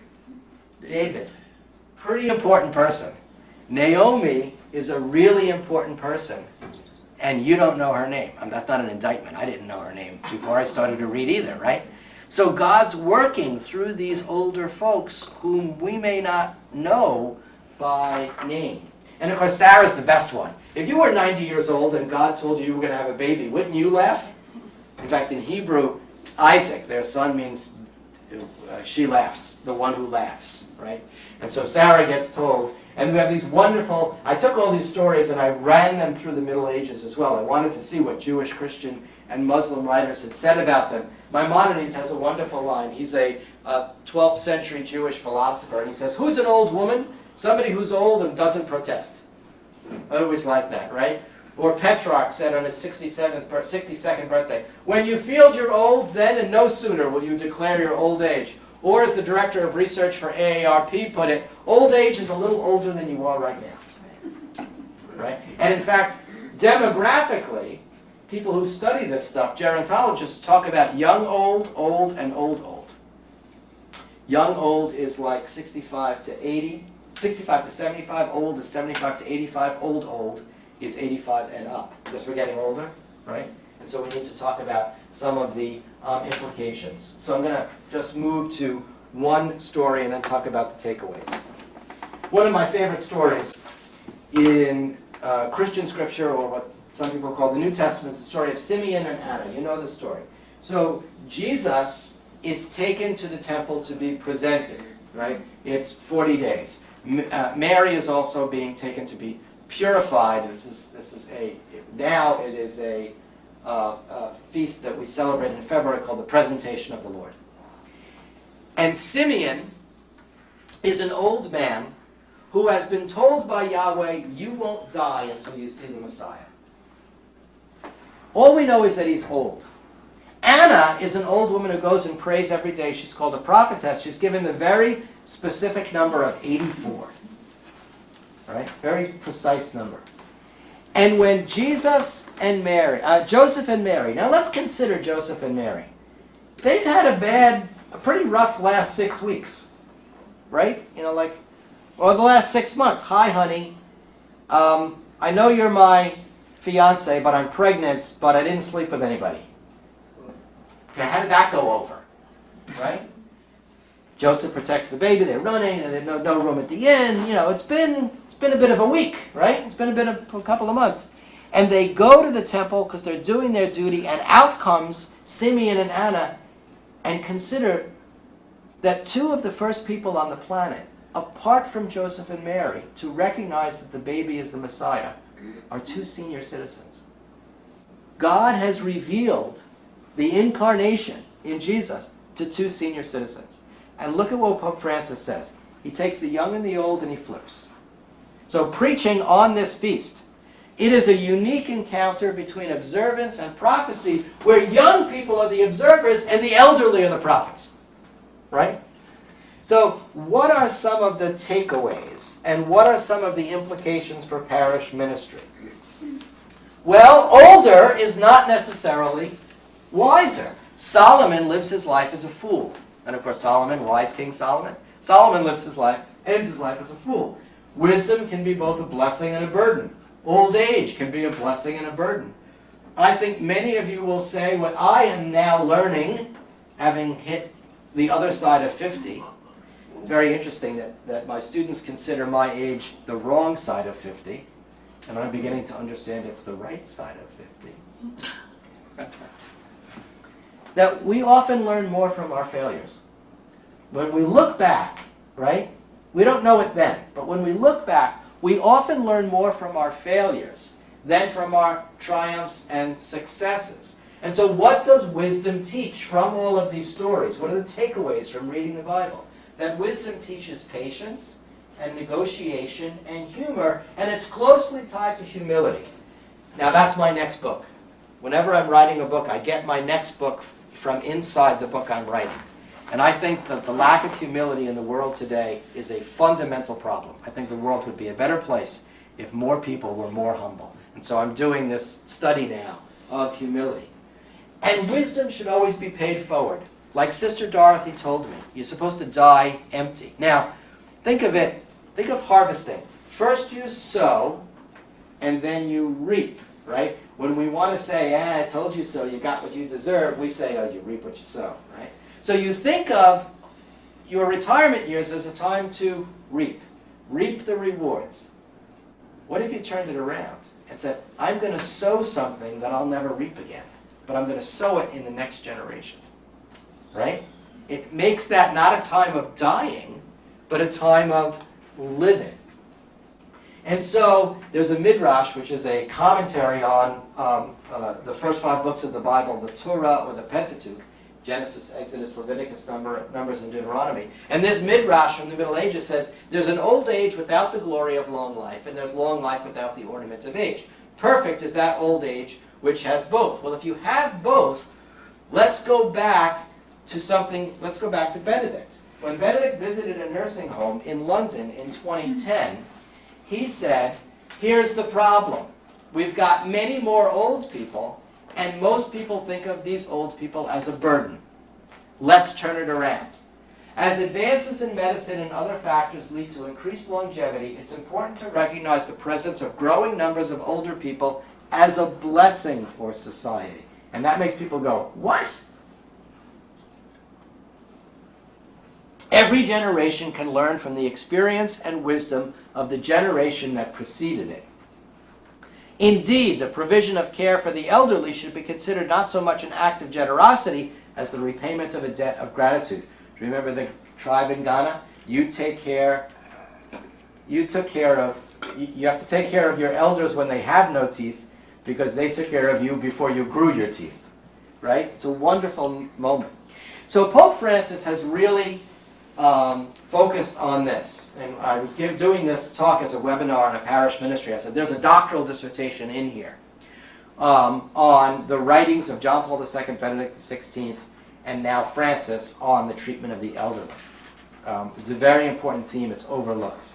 David. Pretty important person. Naomi is a really important person, and you don't know her name. That's not an indictment. I didn't know her name before I started to read either, right? So God's working through these older folks whom we may not know by name. And of course, Sarah's the best one. If you were 90 years old and God told you you were going to have a baby, wouldn't you laugh? In fact, in Hebrew, Isaac, their son, means she laughs, the one who laughs, right? And so Sarah gets told, and we have these wonderful, I took all these stories and I ran them through the Middle Ages as well. I wanted to see what Jewish, Christian, and Muslim writers had said about them. Maimonides has a wonderful line. He's a 12th century Jewish philosopher, and he says, who's an old woman? Somebody who's old and doesn't protest. I always like that, right? Or Petrarch said on his 62nd birthday, when you feel you're old, then and no sooner will you declare your old age. Or as the director of research for AARP put it, old age is a little older than you are right now. Right? And in fact, demographically, people who study this stuff, gerontologists, talk about young old, old, and old old. Young old is like 65 to 80, 65 to 75, old is 75 to 85, old is 85 and up, because we're getting older, right? And so we need to talk about some of the implications. So I'm going to just move to one story and then talk about the takeaways. One of my favorite stories in Christian scripture, or what some people call the New Testament, is the story of Simeon and Anna. You know the story. So Jesus is taken to the temple to be presented, right? It's 40 days. Mary is also being taken to be purified. Now it is a feast that we celebrate in February called the Presentation of the Lord. And Simeon is an old man who has been told by Yahweh, you won't die until you see the Messiah. All we know is that he's old. Anna is an old woman who goes and prays every day. She's called a prophetess. She's given the very specific number of 84. All right? Very precise number. And when Joseph and Mary, now let's consider Joseph and Mary. They've had a pretty rough last 6 weeks, right? The last 6 months. Hi, honey. I know you're my fiance, but I'm pregnant, but I didn't sleep with anybody. Okay, how did that go over, right? Joseph protects the baby, they're running, and there's no room at the inn. It's been a bit of a week, right? It's been a couple of months. And they go to the temple because they're doing their duty, and out comes Simeon and Anna, and consider that two of the first people on the planet, apart from Joseph and Mary, to recognize that the baby is the Messiah, are two senior citizens. God has revealed the incarnation in Jesus to two senior citizens. And look at what Pope Francis says. He takes the young and the old and he flips. So preaching on this feast, it is a unique encounter between observance and prophecy, where young people are the observers and the elderly are the prophets. Right? So what are some of the takeaways, and what are some of the implications for parish ministry? Well, older is not necessarily wiser. Solomon lives his life as a fool. And of course Solomon, wise King Solomon, ends his life as a fool. Wisdom can be both a blessing and a burden. Old age can be a blessing and a burden. I think many of you will say what I am now learning, having hit the other side of 50. It's very interesting that my students consider my age the wrong side of 50, and I'm beginning to understand it's the right side of 50. Now, we often learn more from our failures. When we look back, right, we don't know it then, but when we look back, we often learn more from our failures than from our triumphs and successes. And so what does wisdom teach from all of these stories? What are the takeaways from reading the Bible? That wisdom teaches patience and negotiation and humor, and it's closely tied to humility. Now that's my next book. Whenever I'm writing a book, I get my next book from inside the book I'm writing. And I think that the lack of humility in the world today is a fundamental problem. I think the world would be a better place if more people were more humble. And so I'm doing this study now of humility. And wisdom should always be paid forward. Like Sister Dorothy told me, you're supposed to die empty. Now, think of harvesting. First you sow, and then you reap, right? When we want to say, I told you so, you got what you deserve, we say, you reap what you sow, right? So you think of your retirement years as a time to reap the rewards. What if you turned it around and said, I'm going to sow something that I'll never reap again, but I'm going to sow it in the next generation, right? It makes that not a time of dying, but a time of living. And so there's a midrash, which is a commentary on the first 5 books of the Bible, the Torah or the Pentateuch, Genesis, Exodus, Leviticus, Numbers, and Deuteronomy. And this midrash from the Middle Ages says, there's an old age without the glory of long life, and there's long life without the ornament of age. Perfect is that old age which has both. Well, if you have both, let's go back to Benedict. When Benedict visited a nursing home in London in 2010, he said, here's the problem. We've got many more old people, and most people think of these old people as a burden. Let's turn it around. As advances in medicine and other factors lead to increased longevity, it's important to recognize the presence of growing numbers of older people as a blessing for society. And that makes people go, what? Every generation can learn from the experience and wisdom of the generation that preceded it. Indeed, the provision of care for the elderly should be considered not so much an act of generosity as the repayment of a debt of gratitude. Remember the tribe in Ghana? You have to take care of your elders when they have no teeth, because they took care of you before you grew your teeth. Right? It's a wonderful moment. So Pope Francis has really focused on this. And I was doing this talk as a webinar on a parish ministry. I said, there's a doctoral dissertation in here on the writings of John Paul II, Benedict XVI, and now Francis on the treatment of the elderly. It's a very important theme. It's overlooked.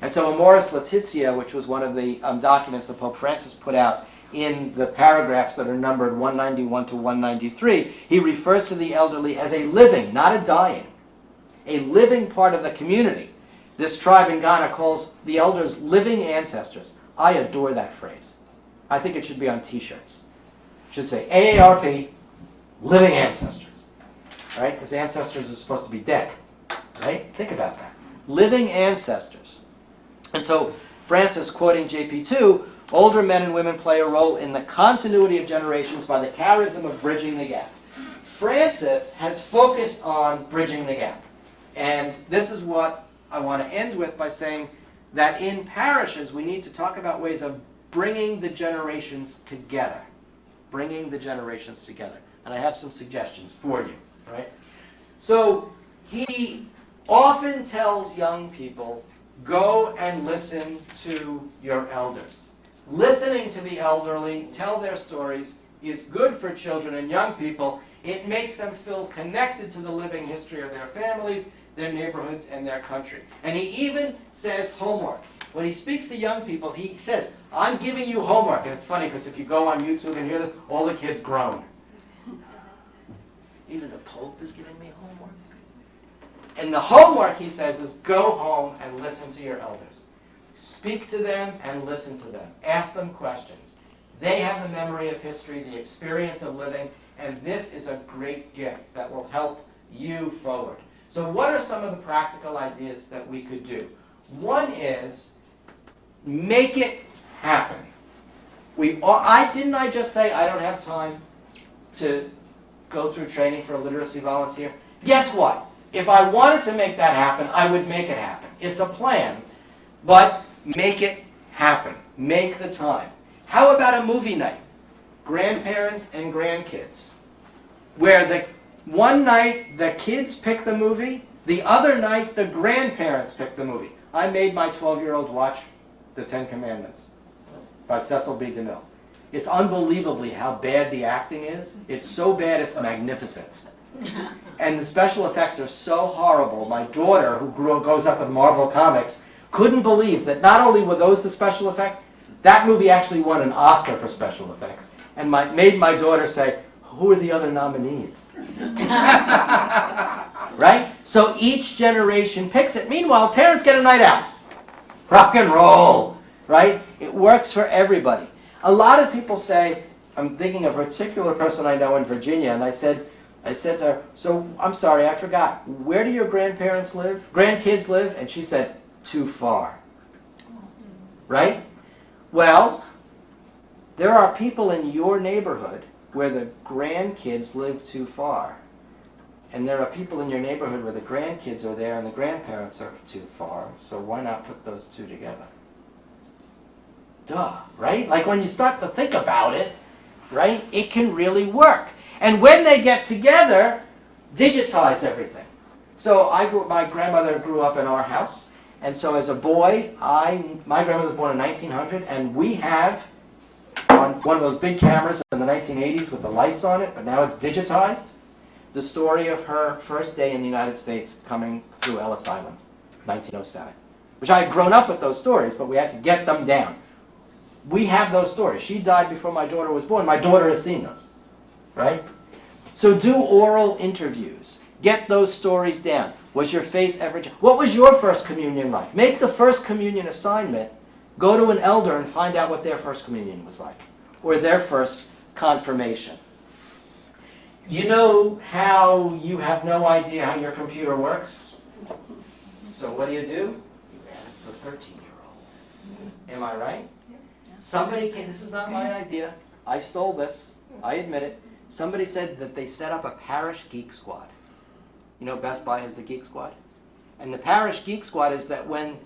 And so Amoris Laetitia, which was one of the documents that Pope Francis put out in the paragraphs that are numbered 191 to 193, he refers to the elderly as a living, not a dying, a living part of the community. This tribe in Ghana calls the elders living ancestors. I adore that phrase. I think it should be on t-shirts. It should say AARP, living ancestors. Right? Because ancestors are supposed to be dead. right? Think about that. Living ancestors. And so Francis, quoting JP2, older men and women play a role in the continuity of generations by the charism of bridging the gap. Francis has focused on bridging the gap. And this is what I want to end with by saying that in parishes we need to talk about ways of bringing the generations together. Bringing the generations together. And I have some suggestions for you, right? So he often tells young people, go and listen to your elders. Listening to the elderly tell their stories is good for children and young people. It makes them feel connected to the living history of their families, their neighborhoods, and their country. And he even says homework. When he speaks to young people, he says, I'm giving you homework. And it's funny because if you go on YouTube and hear this, all the kids groan. Even the Pope is giving me homework. And the homework, he says, is go home and listen to your elders. Speak to them and listen to them. Ask them questions. They have the memory of history, the experience of living, and this is a great gift that will help you forward. So what are some of the practical ideas that we could do? One is, make it happen. Didn't I just say I don't have time to go through training for a literacy volunteer? Guess what? If I wanted to make that happen, I would make it happen. It's a plan, but make it happen. Make the time. How about a movie night? Grandparents and grandkids. Where one night the kids pick the movie, the other night the grandparents pick the movie. I made my 12-year-old watch The Ten Commandments by Cecil B. DeMille. It's unbelievably how bad the acting is. It's so bad it's magnificent. And the special effects are so horrible. My daughter, who goes up with Marvel Comics, couldn't believe that not only were those the special effects, that movie actually won an Oscar for special effects. And made my daughter say, who are the other nominees? Right? So each generation picks it. Meanwhile, parents get a night out. Rock and roll. Right? It works for everybody. A lot of people say, I'm thinking of a particular person I know in Virginia, and I said to her, so I'm sorry, I forgot, where do your grandkids live? And she said, too far. Right? Well, there are people in your neighborhood where the grandkids live too far. And there are people in your neighborhood where the grandkids are there and the grandparents are too far. So why not put those two together? Duh, right? Like when you start to think about it, right, it can really work. And when they get together, digitize everything. So my grandmother grew up in our house. And so as a boy, my grandmother was born in 1900, and we have on one of those big cameras in the 1980s with the lights on it, but now it's digitized, the story of her first day in the United States coming through Ellis Island, 1907. Which I had grown up with those stories, but we had to get them down. We have those stories. She died before my daughter was born. My daughter has seen those, right? So do oral interviews. Get those stories down. Was your faith ever... What was your first communion like? Make the first communion assignment. Go to an elder and find out what their first communion was like. Or their first confirmation. You know how you have no idea how your computer works? So what do? You ask the 13-year-old. Am I right? Somebody came, this is not my idea. I stole this. I admit it. Somebody said that they set up a parish geek squad. You know, Best Buy has the Geek Squad. And the Parish Geek Squad is that when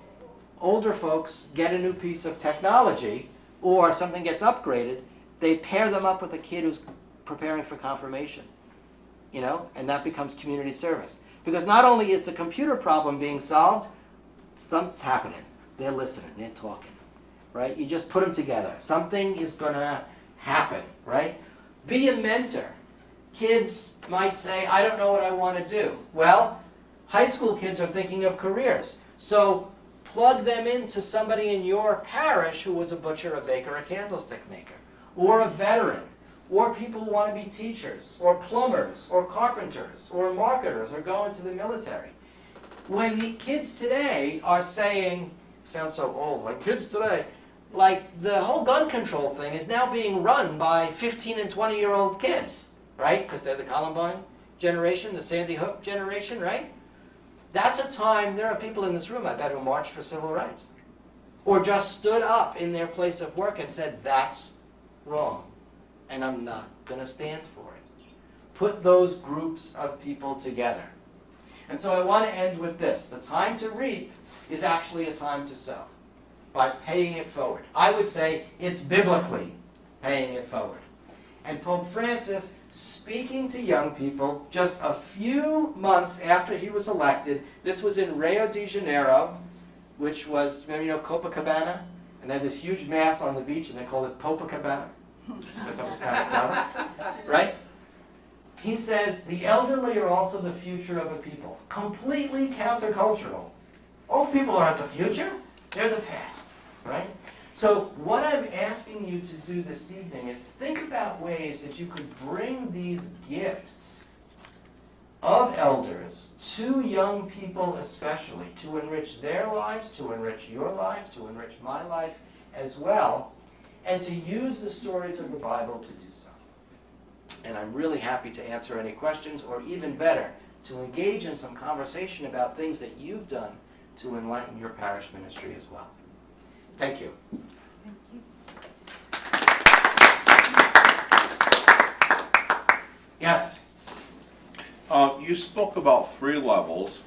older folks get a new piece of technology or something gets upgraded, they pair them up with a kid who's preparing for confirmation. You know, and that becomes community service. Because not only is the computer problem being solved, something's happening. They're listening, they're talking. Right? You just put them together. Something is going to happen, right? Be a mentor. Kids might say, I don't know what I want to do. Well, high school kids are thinking of careers. So plug them into somebody in your parish who was a butcher, a baker, a candlestick maker, or a veteran, or people who want to be teachers, or plumbers, or carpenters, or marketers, or go into the military. When the kids today are saying, sounds so old, when kids today, like the whole gun control thing is now being run by 15 and 20-year-old kids. Right? Because they're the Columbine generation, the Sandy Hook generation, right? That's a time, there are people in this room, I bet, who marched for civil rights. Or just stood up in their place of work and said, that's wrong, and I'm not going to stand for it. Put those groups of people together. And so I want to end with this. The time to reap is actually a time to sow, by paying it forward. I would say it's biblically paying it forward. And Pope Francis, speaking to young people just a few months after he was elected, this was in Rio de Janeiro, which was, maybe you know Copacabana, and they had this huge mass on the beach, and they called it Popacabana. That was kind of clever, right? He says, the elderly are also the future of a people. Completely countercultural. Old people aren't the future, they're the past, right? So what I'm asking you to do this evening is think about ways that you could bring these gifts of elders to young people especially, to enrich their lives, to enrich your life, to enrich my life as well, and to use the stories of the Bible to do so. And I'm really happy to answer any questions, or even better, to engage in some conversation about things that you've done to enlighten your parish ministry as well. Thank you. Thank you. Yes? You spoke about 3 levels: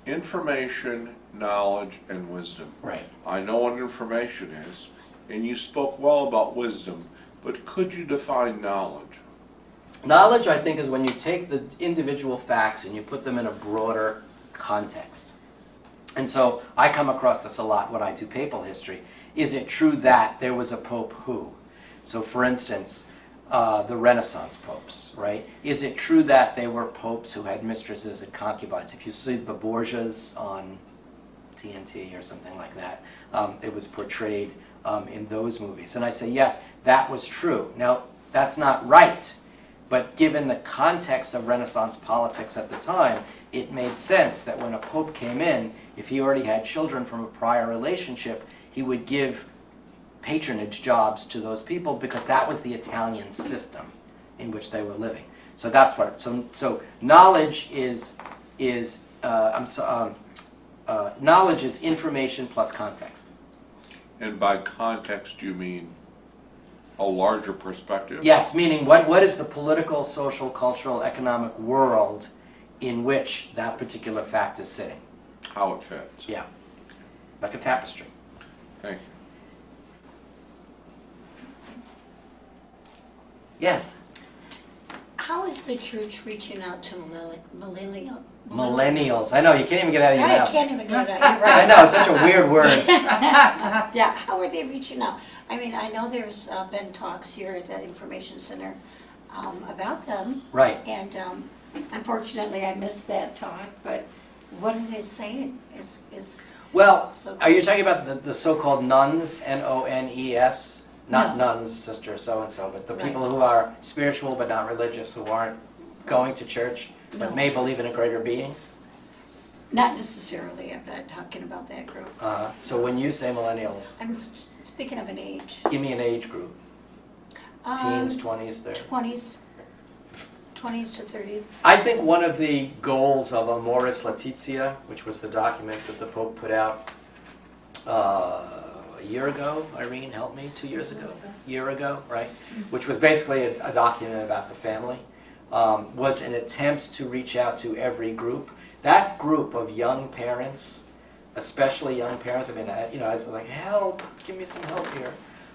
information, knowledge, and wisdom. Right. I know what information is, and you spoke well about wisdom, but could you define knowledge? Knowledge, I think, is when you take the individual facts and you put them in a broader context. And so I come across this a lot when I do papal history. Is it true that there was a pope who? So for instance, the Renaissance popes, right? Is it true that they were popes who had mistresses and concubines? If you see the Borgias on TNT or something like that, it was portrayed in those movies. And I say, yes, that was true. Now, that's not right. But given the context of Renaissance politics at the time, it made sense that when a pope came in, if he already had children from a prior relationship, he would give patronage jobs to those people because that was the Italian system in which they were living. So that's what. So knowledge is knowledge is information plus context. And by context, you mean a larger perspective? Yes, meaning what is the political, social, cultural, economic world in which that particular fact is sitting? How it fits. Yeah, like a tapestry. Thank you. Yes? How is the church reaching out to millennials? Millennials. I know, you can't even get out of your I mouth. can't even get it out. You're I right. know, it's such a weird word. Yeah, how are they reaching out? I mean, I know there's been talks here at the Information Center about them. Right. And unfortunately, I missed that talk, but what are they saying? Well, So are you talking about the so-called nuns, N-O-N-E-S? Not No. nuns, sister so-and-so, but the Right. people who are spiritual but not religious, who aren't going to church, but No. may believe in a greater being? Not necessarily, I'm not talking about that group. So when you say millennials, I'm speaking of an age. give me an age group. Teens, 20s, 30s. 20s to 30. I think one of the goals of Amoris Laetitia, which was the document that the Pope put out a year ago, Irene, help me, 2 years ago? Year ago, right? Which was basically a document about the family, was an attempt to reach out to every group. That group of young parents, especially young parents, I mean, I was like, help, give me some help here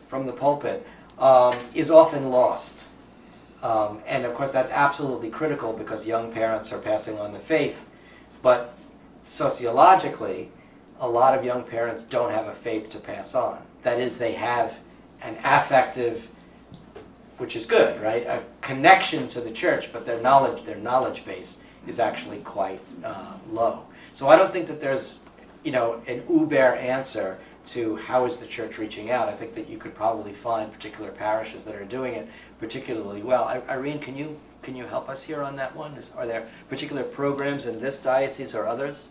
from the pulpit, is often lost. And of course that's absolutely critical because young parents are passing on the faith, but sociologically, a lot of young parents don't have a faith to pass on. That is, they have an affective, which is good, right? A connection to the church, but their knowledge base is actually quite low. So I don't think that there's, an uber answer to how is the church reaching out. I think that you could probably find particular parishes that are doing it particularly well. Irene, can you help us here on that one? Are there particular programs in this diocese or others?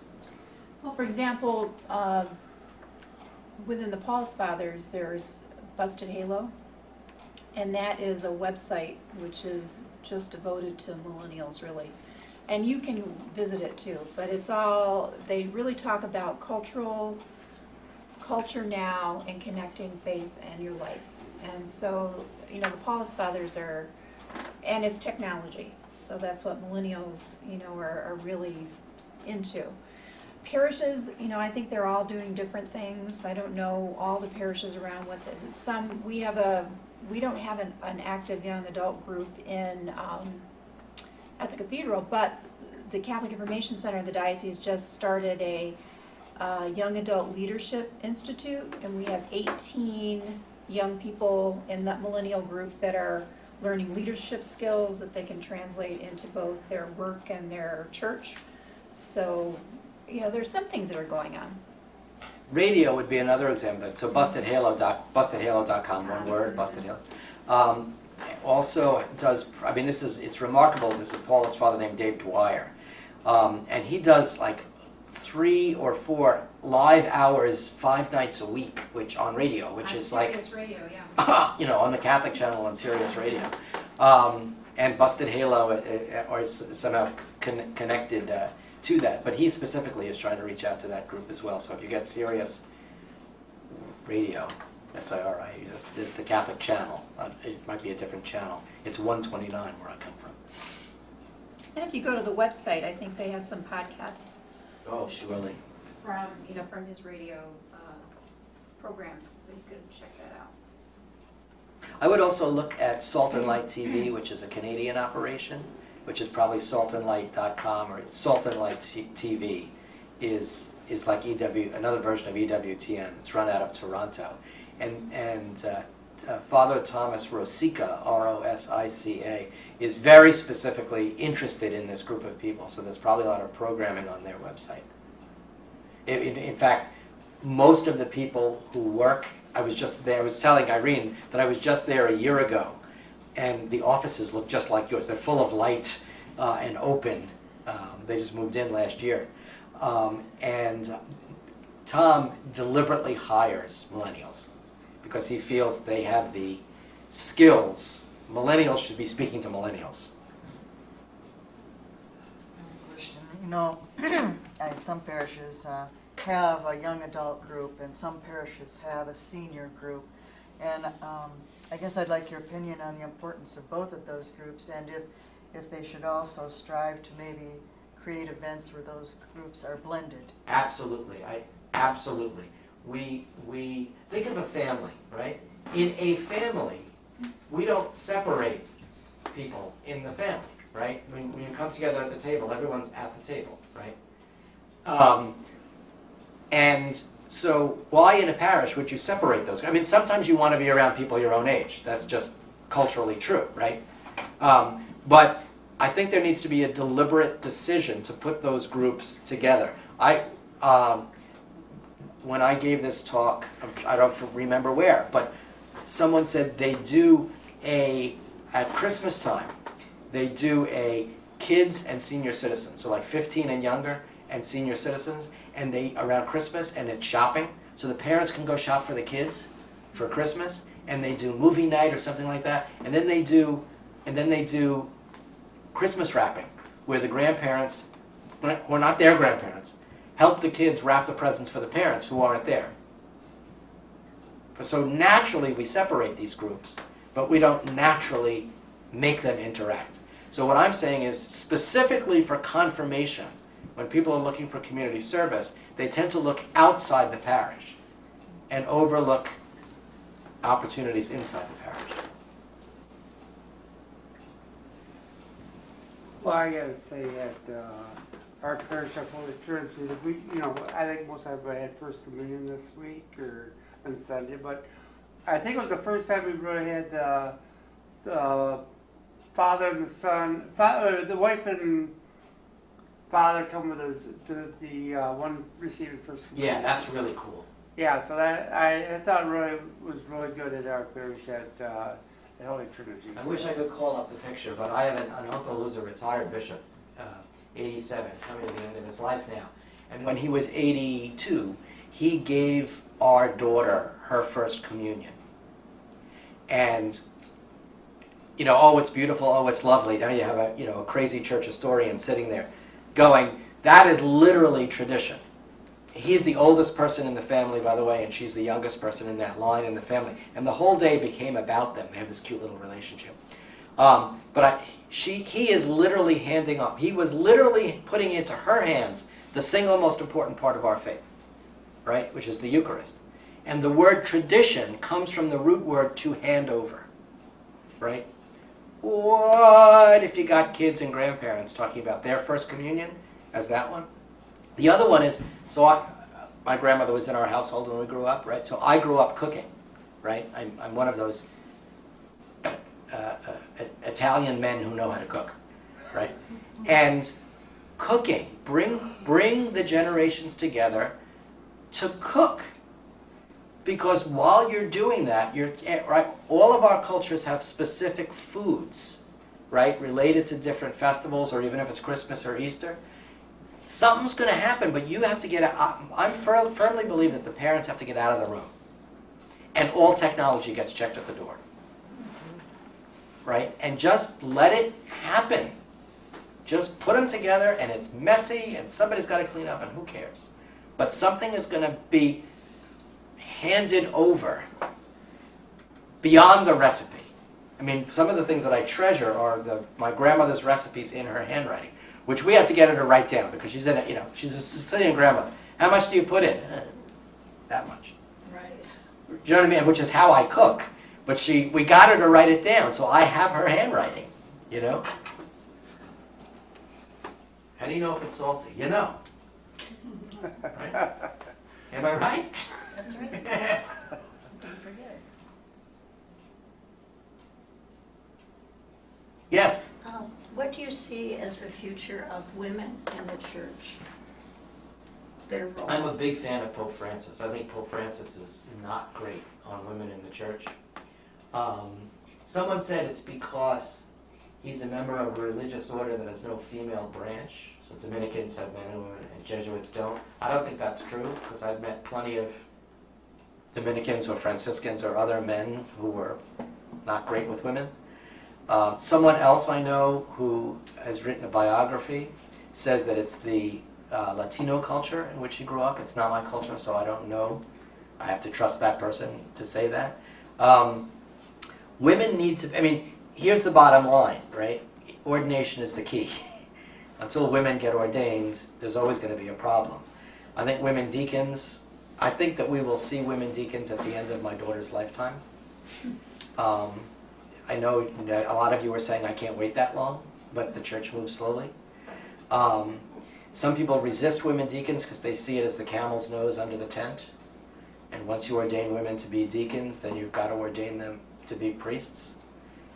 Well, for example, within the Paul's Fathers, there's Busted Halo, and that is a website which is just devoted to millennials, really. And you can visit it too, but it's all, they really talk about culture now and connecting faith and your life. And so, the Paulist Fathers are, and it's technology, so that's what millennials, are really into. Parishes, I think they're all doing different things. I don't know all the parishes around with it. We don't have an active young adult group at the cathedral, but the Catholic Information Center of the diocese just started a Young Adult Leadership Institute, and we have 18 young people in that millennial group that are learning leadership skills that they can translate into both their work and their church. So, there's some things that are going on. Radio would be another example. So bustedhalo.com, one word, Busted Halo. Also does, it's remarkable, this is a Paulist father named Dave Dwyer. And he does like 3 or 4 live hours 5 nights a week, which on radio, which is like Sirius Radio, yeah. on the Catholic channel on Sirius Radio. And Busted Halo is somehow connected to that. But he specifically is trying to reach out to that group as well. So if you get Sirius Radio, SIRI, there's the Catholic channel. It might be a different channel. It's 129 where I come from. And if you go to the website, I think they have some podcasts Oh, surely. from his radio programs, so you could check that out. I would also look at Salt and Light TV, which is a Canadian operation, which is probably saltandlight.com, or Salt and Light TV is like another version of EWTN. It's run out of Toronto. And Father Thomas Rosica, R-O-S-I-C-A, is very specifically interested in this group of people, so there's probably a lot of programming on their website. In fact, most of the people who work, I was telling Irene that I was just there a year ago, and the offices look just like yours. They're full of light and open. They just moved in last year. And Tom deliberately hires millennials because he feels they have the skills. Millennials should be speaking to millennials. Question. Some parishes have a young adult group, and some parishes have a senior group. And I guess I'd like your opinion on the importance of both of those groups, and if they should also strive to maybe create events where those groups are blended. Absolutely. Absolutely. We think of a family, right? In a family, we don't separate people in the family, right? When you come together at the table, everyone's at the table, right? And so why in a parish would you separate those? Sometimes you want to be around people your own age. That's just culturally true, right? But I think there needs to be a deliberate decision to put those groups together. When I gave this talk, I don't remember where, but someone said they do at Christmas time, they do a kids and senior citizens, so like 15 and younger and senior citizens, and around Christmas, and it's shopping, so the parents can go shop for the kids for Christmas, and they do movie night or something like that, and then they do Christmas wrapping, where the grandparents, or not their grandparents, help the kids wrap the presents for the parents who aren't there. So naturally we separate these groups, but we don't naturally make them interact. So what I'm saying is, specifically for confirmation, when people are looking for community service, they tend to look outside the parish and overlook opportunities inside the parish. Well, I gotta say that our parish of Holy Trinity, I think most everybody had First Communion this week or on Sunday, but I think it was the first time we really had the father and the son, the wife and father come with us to the one receiving First Communion. Yeah, that's really cool. Yeah, so that I thought really was really good at our parish at the Holy Trinity. I wish I could call up the picture, but I have an uncle who's a retired bishop, 87, coming to the end of his life now. And when he was 82, he gave our daughter her First Communion. And oh, it's beautiful, oh, it's lovely. Now you have a crazy church historian sitting there going, that is literally tradition. He's the oldest person in the family, by the way, and she's the youngest person in that line in the family. And the whole day became about them. They have this cute little relationship. He is literally handing up. He was literally putting into her hands the single most important part of our faith, right? Which is the Eucharist. And the word tradition comes from the root word to hand over, right? What if you got kids and grandparents talking about their first communion as that one? The other one is, my grandmother was in our household when we grew up, right? So I grew up cooking, right? I'm one of those Italian men who know how to cook, right? And cooking, bring the generations together to cook. Because while you're doing that, right, all of our cultures have specific foods, right, related to different festivals, or even if it's Christmas or Easter. Something's going to happen, but you have to get out. I firmly believe that the parents have to get out of the room. And all technology gets checked at the door. Right? And just let it happen. Just put them together, and it's messy, and somebody's got to clean up, and who cares? But something is going to be handed over beyond the recipe. I mean, some of the things that I treasure are my grandmother's recipes in her handwriting, which we had to get her to write down because she's a Sicilian grandmother. How much do you put in? That much. Right. Do you know what I mean? Which is how I cook. But we got her to write it down, so I have her handwriting, How do you know if it's salty? You know. Right? Am I right? That's right. Don't forget. Yes. What do you see as the future of women in the church? Their role? I'm a big fan of Pope Francis. I think Pope Francis is not great on women in the church. Someone said it's because he's a member of a religious order that has no female branch. So Dominicans have men and women, and Jesuits don't. I don't think that's true, because I've met plenty of Dominicans or Franciscans or other men who were not great with women. Someone else I know who has written a biography says that it's the Latino culture in which he grew up. It's not my culture, so I don't know. I have to trust that person to say that. Women need to, here's the bottom line, right? Ordination is the key. Until women get ordained, there's always going to be a problem. I think women deacons, I think that we will see women deacons at the end of my daughter's lifetime. I know that a lot of you are saying I can't wait that long, but the church moves slowly. Some people resist women deacons because they see it as the camel's nose under the tent. And once you ordain women to be deacons, then you've got to ordain them to be priests.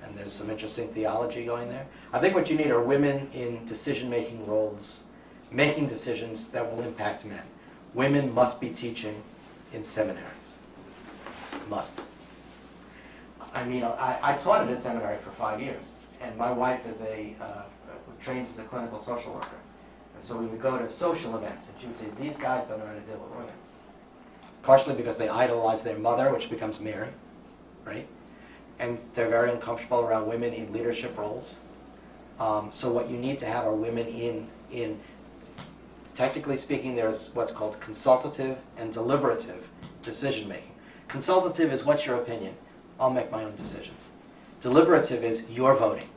And there's some interesting theology going there. I think what you need are women in decision-making roles, making decisions that will impact men. Women must be teaching in seminaries. Must. I taught at a seminary for 5 years, and my wife is trains as a clinical social worker. And so we would go to social events, and she would say, these guys don't know how to deal with women. Partially because they idolize their mother, which becomes Mary, right? And they're very uncomfortable around women in leadership roles. So what you need to have are women in technically speaking, there's what's called consultative and deliberative decision-making. Consultative is, what's your opinion? I'll make my own decision. Deliberative is, you're voting.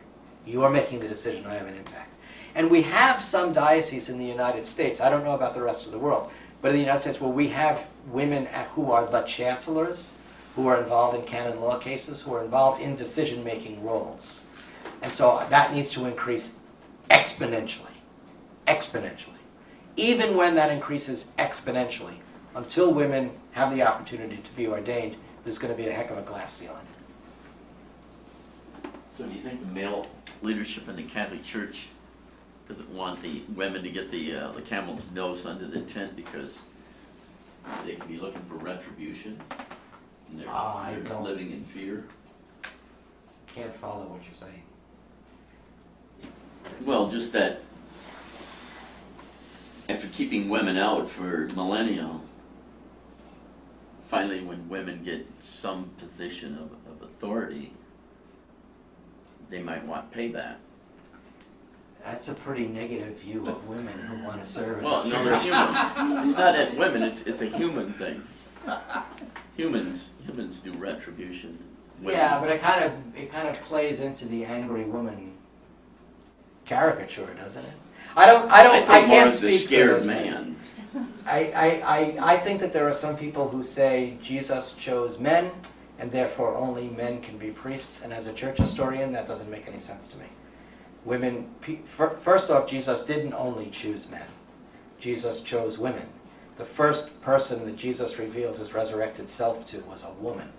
You're making the decision, I have an impact. And we have some dioceses in the United States, I don't know about the rest of the world, but in the United States where we have women who are the chancellors, who are involved in canon law cases, who are involved in decision-making roles. And so that needs to increase exponentially. Exponentially. Even when that increases exponentially, until women have the opportunity to be ordained, there's going to be a heck of a glass ceiling. So do you think the male leadership in the Catholic Church doesn't want the women to get the camel's nose under the tent because they can be looking for retribution? And they're living in fear? Can't follow what you're saying. Well, just that after keeping women out for millennia, finally when women get some position of authority, they might want payback. That's a pretty negative view of women who want to serve in Well, the no, church. they're human. It's not at women, it's a human thing. Humans do retribution. Women- Yeah, but it kind of plays into the angry woman caricature, doesn't it? I think more can't of the speak for scared those men. man. I think that there are some people who say Jesus chose men, and therefore only men can be priests, and as a church historian, that doesn't make any sense to me. Women, first off, Jesus didn't only choose men. Jesus chose women. The first person that Jesus revealed his resurrected self to was a woman.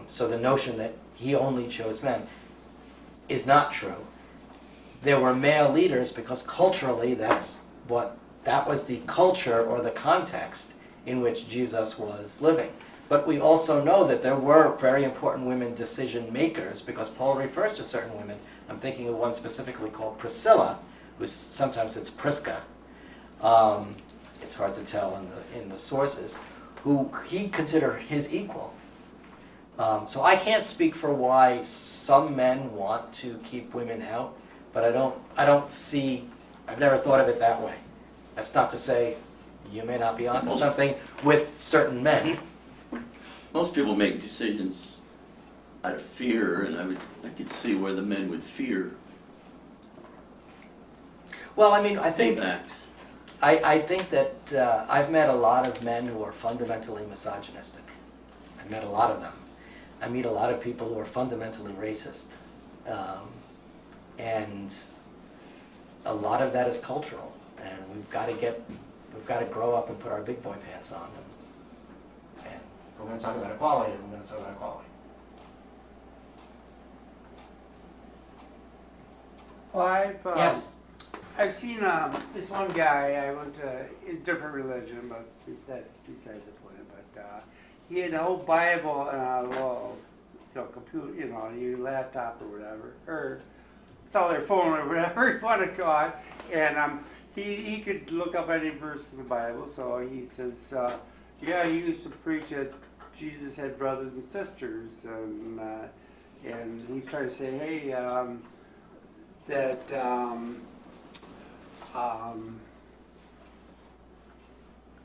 So the notion that he only chose men is not true. There were male leaders because culturally that was the culture or the context in which Jesus was living. But we also know that there were very important women decision makers because Paul refers to certain women. I'm thinking of one specifically called Priscilla, who's sometimes it's Prisca. It's hard to tell in the sources, who he considered his equal. So I can't speak for why some men want to keep women out, but I've never thought of it that way. That's not to say you may not be onto something with certain men. Most people make decisions out of fear, and I could see where the men would fear Well, I mean, I think paybacks. I think that I've met a lot of men who are fundamentally misogynistic. I've met a lot of them. I meet a lot of people who are fundamentally racist. And a lot of that is cultural. And we've got to grow up and put our big boy pants on. And if we're going to talk about equality, then we're going to talk about equality. Well, Yes. I've seen this one guy. I went to a different religion, but that's beside the point. But he had the whole Bible and a little, computer, your laptop or whatever, or cellular phone or whatever you want to call it. And he could look up any verse in the Bible. So he says, yeah, he used to preach that Jesus had brothers and sisters, and he's trying to say, hey, that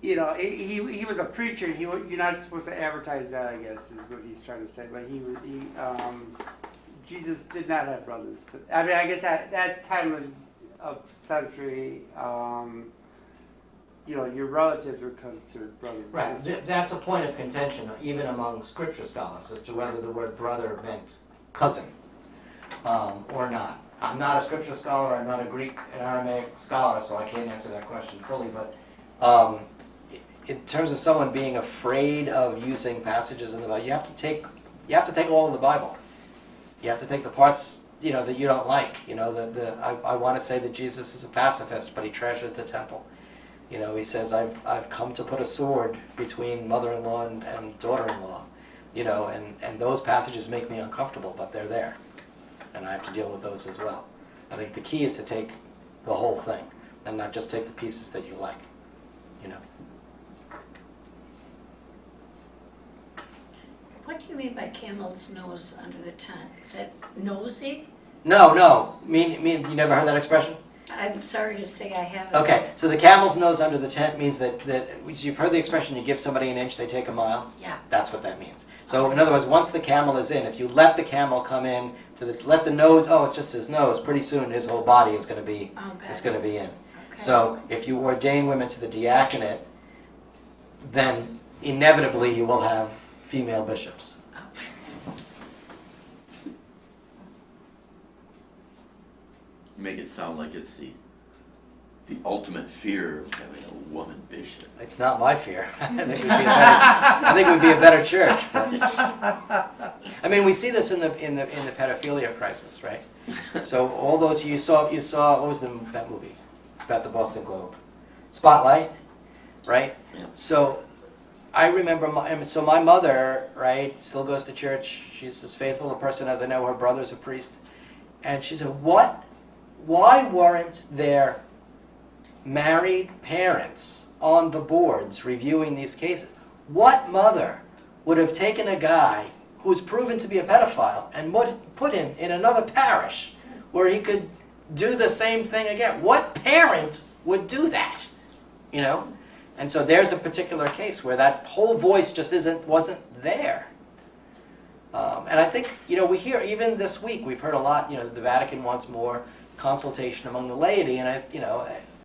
he was a preacher. You're not supposed to advertise that, I guess, is what he's trying to say. But Jesus did not have brothers. I mean, I guess at that time of century, your relatives were considered brothers and Right. sisters. That's a point of contention, even among scripture scholars, as to whether the word brother meant cousin or not. I'm not a scripture scholar, I'm not a Greek and Aramaic scholar, so I can't answer that question fully, but in terms of someone being afraid of using passages in the Bible, you have to take all of the Bible. You have to take the parts, that you don't like. I want to say that Jesus is a pacifist, but he trashes the temple. He says, I've come to put a sword between mother-in-law and daughter-in-law. And those passages make me uncomfortable, but they're there. And I have to deal with those as well. I think the key is to take the whole thing and not just take the pieces that you like, What do you mean by camel's nose under the tent? Is that nosy? No. Mean you never heard that expression? I'm sorry to say I haven't. Okay, so the camel's nose under the tent means that you've heard the expression, you give somebody an inch, they take a mile? Yeah. That's what that means. So in other words, once the camel is in, if you let the camel come in, let the nose, it's just his nose, pretty soon his whole body is going to be in. Okay. So if you ordain women to the diaconate, then inevitably you will have female bishops. Make it sound like it's the ultimate fear of having a woman bishop. It's not my fear. I think we'd be a better church. But, I mean, we see this in the pedophilia crisis, right? So all those you saw what was that movie about the Boston Globe? Spotlight, right? Yeah. So I remember my mother, right, still goes to church. She's as faithful a person as I know. Her brother's a priest, and she said, why weren't there married parents on the boards reviewing these cases? What mother would have taken a guy who's proven to be a pedophile and put him in another parish where he could do the same thing again. What parent would do that? You know? And so there's a particular case where that whole voice just wasn't there. And I think, you know, we hear, even this week, we've heard a lot, you know, the Vatican wants more consultation among the laity, and